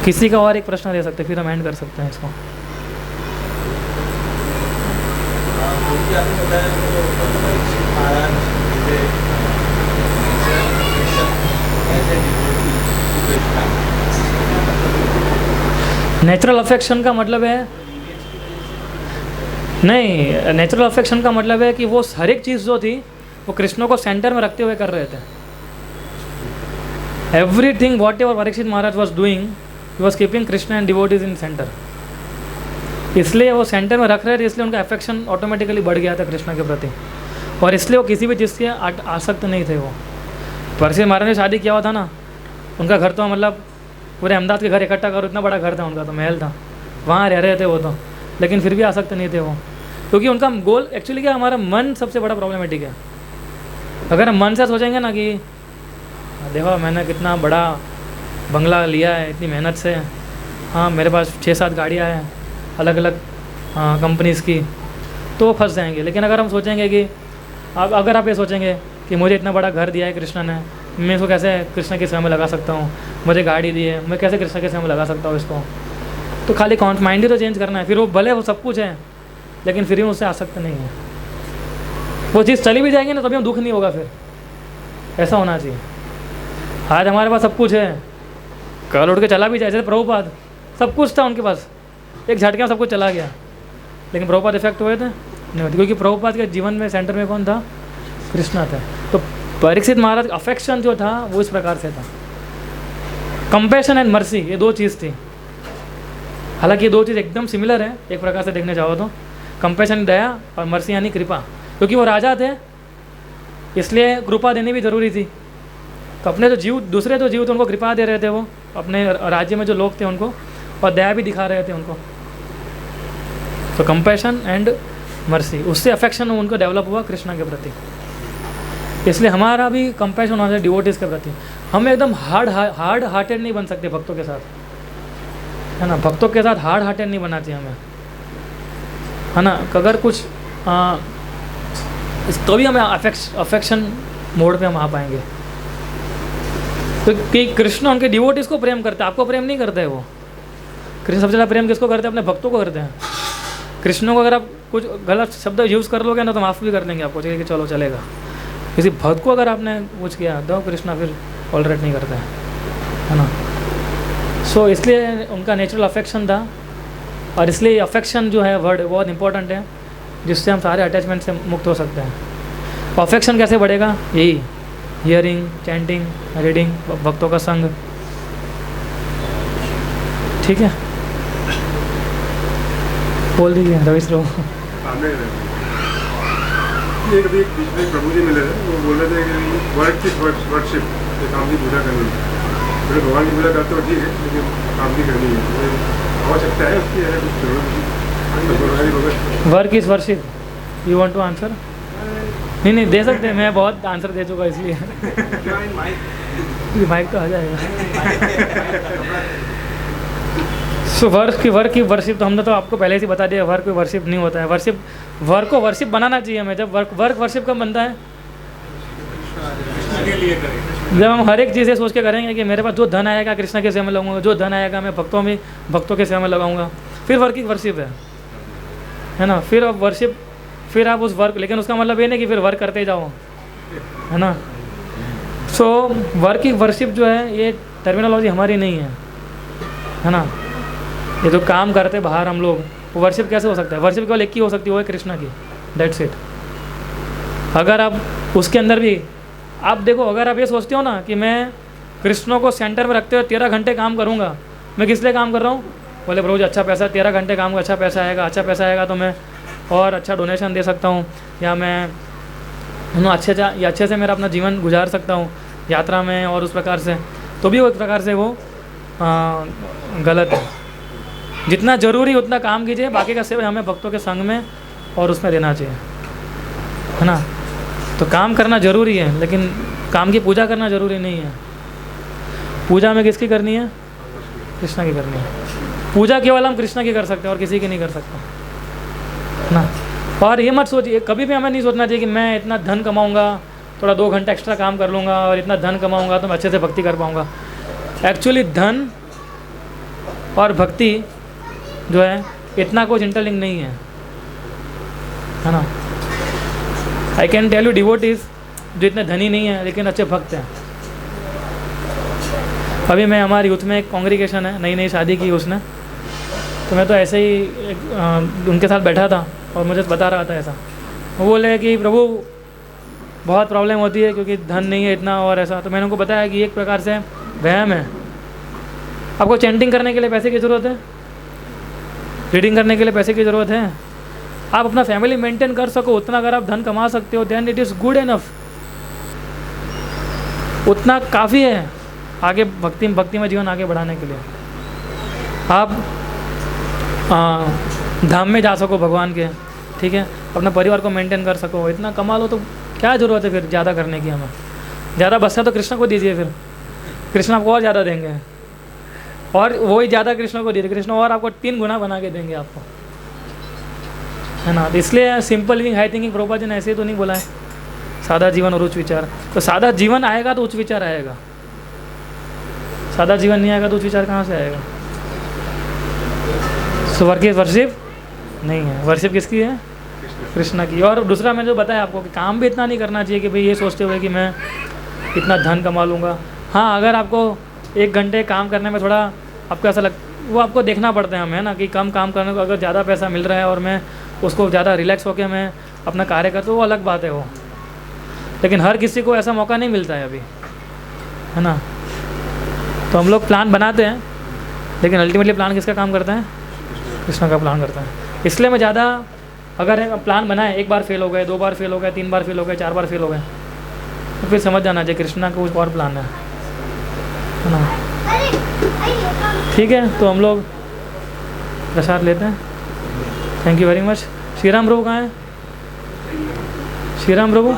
किसी का और एक प्रश्न दे सकते, फिर हम एंड कर सकते हैं इसको। नेचुरल अफेक्शन का मतलब है, नहीं, नेचुरल अफेक्शन का मतलब है कि वो हर एक चीज़ जो थी वो कृष्ण को सेंटर में रखते हुए कर रहे थे। Everything what ever Parikshit Maharaj was doing, he was keeping Krishna and devotees in centre. इसलिए वो सेंटर में रख रहे थे, इसलिए उनका अफेक्शन ऑटोमेटिकली बढ़ गया था कृष्ण के प्रति, और इसलिए वो किसी भी चीज़ के आसक्त नहीं थे। वो परीक्षित महाराज ने शादी किया हुआ था ना, उनका घर तो मतलब पूरे अहमदाबाद के घर इकट्ठा करो, इतना बड़ा घर था उनका, तो महल था, वहाँ रह रहे थे वो तो, लेकिन फिर भी आसक्त नहीं थे वो, क्योंकि उनका गोल एक्चुअली क्या, हमारा मन सबसे बड़ा प्रॉब्लमेटिक है। अगर हम मन से सोचेंगे ना कि देखो मैंने कितना बड़ा बंगला लिया है इतनी मेहनत से, हाँ मेरे पास 6-7 गाड़ियाँ हैं अलग अलग कंपनीज़ की, तो फंस जाएंगे। लेकिन अगर हम सोचेंगे कि अगर आप ये सोचेंगे कि मुझे इतना बड़ा घर दिया है कृष्ण ने, मैं इसको कैसे कृष्ण की सेवा में लगा सकता हूँ, मुझे गाड़ी दी है, मैं कैसे कृष्ण की सेवा में लगा सकता हूँ इसको, तो खाली माइंड ही तो चेंज करना है। फिर वो भले वो सब कुछ है, लेकिन फिर भी उससे आसक्त नहीं है। वो चीज़ चली भी जाएगी ना, तभी हम दुख नहीं होगा, फिर ऐसा होना चाहिए। आज हमारे पास सब कुछ है, कल उठ के चला भी जाए, जैसे प्रभुपाद, सब कुछ था उनके पास, एक झटके में सब कुछ चला गया, लेकिन प्रभुपाद इफेक्ट हुए थे नहीं होते, क्योंकि प्रभुपाद के जीवन में सेंटर में कौन था, कृष्णा था। तो परीक्षित महाराज अफेक्शन जो था वो इस प्रकार से था, कंपैशन एंड मर्सी, ये दो चीज़ थी। हालांकि ये दो चीज़ एकदम सिमिलर है एक प्रकार से देखने जाओ तो, कंपैशन दया और मर्सी यानी कृपा, क्योंकि वो राजा थे इसलिए कृपा देनी भी ज़रूरी थी। तो अपने जो जीव, दूसरे जो जीव थे उनको कृपा दे रहे थे वो, अपने राज्य में जो लोग थे उनको, और दया भी दिखा रहे थे उनको। तो कंपैशन एंड मर्सी, उससे अफेक्शन उनको डेवलप हुआ कृष्णा के प्रति। इसलिए हमारा भी कंपैशन होना चाहिए डिवोटीज के प्रति। हम एकदम हार्ड हार्टेड नहीं बन सकते भक्तों के साथ, है ना। भक्तों के साथ हार्ड हार्टेड नहीं बनना चाहिए हमें, है ना। अगर कुछ तो भी हमें अफेक्शन मोड पे हम आ पाएंगे। तो कि कृष्ण उनके डिवोटीज को प्रेम करते हैं, आपको प्रेम नहीं करते हैं वो। कृष्ण सबसे ज़्यादा प्रेम किसको करते हैं? अपने भक्तों को करते हैं। कृष्ण को अगर आप कुछ गलत शब्द यूज़ कर लोगे ना तो माफ़ भी कर देंगे आपको, चलिए कि चलो चलेगा। किसी भक्त को अगर आपने कुछ किया तो कृष्णा फिर टॉलरेट नहीं करते हैं, है ना। सो इसलिए उनका नेचुरल अफेक्शन था, और इसलिए अफेक्शन जो है वर्ड बहुत इंपॉर्टेंट है, जिससे हम सारे अटैचमेंट से मुक्त हो सकते हैं। अफेक्शन कैसे बढ़ेगा? यही हियरिंग, चैंटिंग, रीडिंग, भक्तों का संग, ठीक है। बोल दीजिए रविश रो।
ये कभी बीच में प्रभु जी मिले थे, वो बोल रहे थे कि वर्शिप काम की पूजा करनी है। मेरे भगवान की पूजा करते हो ठीक है, लेकिन काम की करनी है, आवश्यकता है उसकी,
work is worship. You want to answer? नहीं दे सकते, मैं बहुत आंसर दे चुका इसलिए। माइक तो आ जाएगा। सो वर्क की वर्शिप तो हमने तो आपको पहले से बता दिया, वर्क की वर्शिप नहीं होता है। वर्क को वर्शिप बनाना चाहिए हमें। जब वर्क वर्शिप कब बनता है? जब हम हर एक चीज़ ये सोच के करेंगे कि मेरे पास जो धन आएगा कृष्ण के सेवा में लगाऊंगा, जो धन आएगा मैं भक्तों के सेवा में लगाऊंगा, फिर वर्क की वर्शिप है ना। फिर अब वर्शिप, फिर आप उस वर्क, लेकिन उसका मतलब ये नहीं कि फिर वर्क करते जाओ, है ना। सो वर्क की वर्शिप जो है ये टर्मिनोलॉजी हमारी नहीं है ना। ये जो काम करते बाहर हम लोग, वो वर्शिप कैसे हो सकता है? वर्शिप केवल एक ही हो सकती है, वो है कृष्णा की, दैट्स इट। अगर आप उसके अंदर भी आप देखो, अगर आप ये सोचते हो ना कि मैं कृष्णों को सेंटर में रखते हुए 13 घंटे काम करूँगा, मैं किस लिए काम कर रहा हूँ? बोले प्रभु जी अच्छा पैसा, 13 घंटे काम का अच्छा पैसा आएगा तो मैं और अच्छा डोनेशन दे सकता हूँ, या मैं अच्छे से मेरा अपना जीवन गुजार सकता हूँ यात्रा में और उस प्रकार से, तो भी वो एक प्रकार से वो गलत है। जितना ज़रूरी उतना काम कीजिए, बाकी का सेवा हमें भक्तों के संग में और उसमें देना चाहिए, है ना। तो काम करना ज़रूरी है, लेकिन काम की पूजा करना ज़रूरी नहीं है। पूजा में किसकी करनी है? कृष्णा की करनी है। पूजा केवल हम कृष्णा की कर सकते हैं और किसी की नहीं कर सकते, ना। और ये मत सोचिए, कभी भी हमें नहीं सोचना चाहिए कि मैं इतना धन कमाऊंगा, थोड़ा 2 घंटे एक्स्ट्रा काम कर लूँगा और इतना धन कमाऊंगा तो मैं अच्छे से भक्ति कर पाऊँगा। एक्चुअली धन और भक्ति जो है इतना कुछ इंटरलिंक नहीं है ना। I can tell you devotees जो इतने धनी नहीं है लेकिन अच्छे भक्त हैं। अभी मैं हमारे यूथ में एक कॉन्ग्रीगेशन है, नई शादी की उसने, तो मैं तो ऐसे ही उनके साथ बैठा था और मुझे बता रहा था ऐसा। वो बोले कि प्रभु बहुत प्रॉब्लम होती है क्योंकि धन नहीं है इतना और ऐसा। तो मैंने उनको बताया कि एक प्रकार से वहम है। आपको चैंटिंग करने के लिए पैसे की ज़रूरत है, रीडिंग करने के लिए पैसे की ज़रूरत है। आप अपना फैमिली मेंटेन कर सको उतना अगर आप धन कमा सकते हो, then it is good enough, उतना काफ़ी है आगे भक्ति में जीवन आगे बढ़ाने के लिए। आप धाम में जा सको भगवान के, ठीक है, अपना परिवार को मेंटेन कर सको, इतना कमा लो तो क्या ज़रूरत है फिर ज़्यादा करने की। हमें ज़्यादा बचता तो कृष्ण को दीजिए, फिर कृष्ण आपको और ज़्यादा देंगे, और वही ज़्यादा कृष्ण को दीजिए, कृष्ण और आपको 3 गुना बना के देंगे आपको, है ना। इसलिए simple living high thinking Prabhupada ji ने ऐसे ही तो नहीं बोला है, सादा जीवन और उच्च विचार। तो सादा जीवन आएगा तो उच्च विचार आएगा, सादा जीवन नहीं आएगा तो उच्च विचार कहाँ से आएगा। सो वर्क इज वर्शिप नहीं है, वर्शिप किसकी है? कृष्णा की। और दूसरा मैं जो बताया आपको कि काम भी इतना नहीं करना चाहिए कि भाई ये सोचते हुए कि मैं इतना धन कमा लूँगा। हाँ, अगर आपको 1 घंटे काम करने में थोड़ा आपको ऐसा वो आपको देखना पड़ता है हमें, है ना, कि कम काम करने को अगर ज़्यादा पैसा मिल रहा है और मैं उसको ज़्यादा रिलैक्स होकर मैं अपना कार्य करता हूँ, वो अलग बात है वो। लेकिन हर किसी को ऐसा मौका नहीं मिलता है अभी, है ना। तो हम लोग प्लान बनाते हैं लेकिन अल्टीमेटली प्लान किसका काम करता है? कृष्ण का प्लान करता है। इसलिए मैं ज़्यादा अगर प्लान बनाए 1 बार फेल हो गए, 2 बार फेल हो गए, 3 बार फेल हो गए, 4 बार फेल हो गए, तो फिर समझ जाना चाहिए कृष्णा का कुछ और प्लान है ना। ठीक है, तो हम लोग प्रसाद लेते हैं। Thank you very much. Shri Ram प्रभु कहाँ हैं? श्री राम प्रभु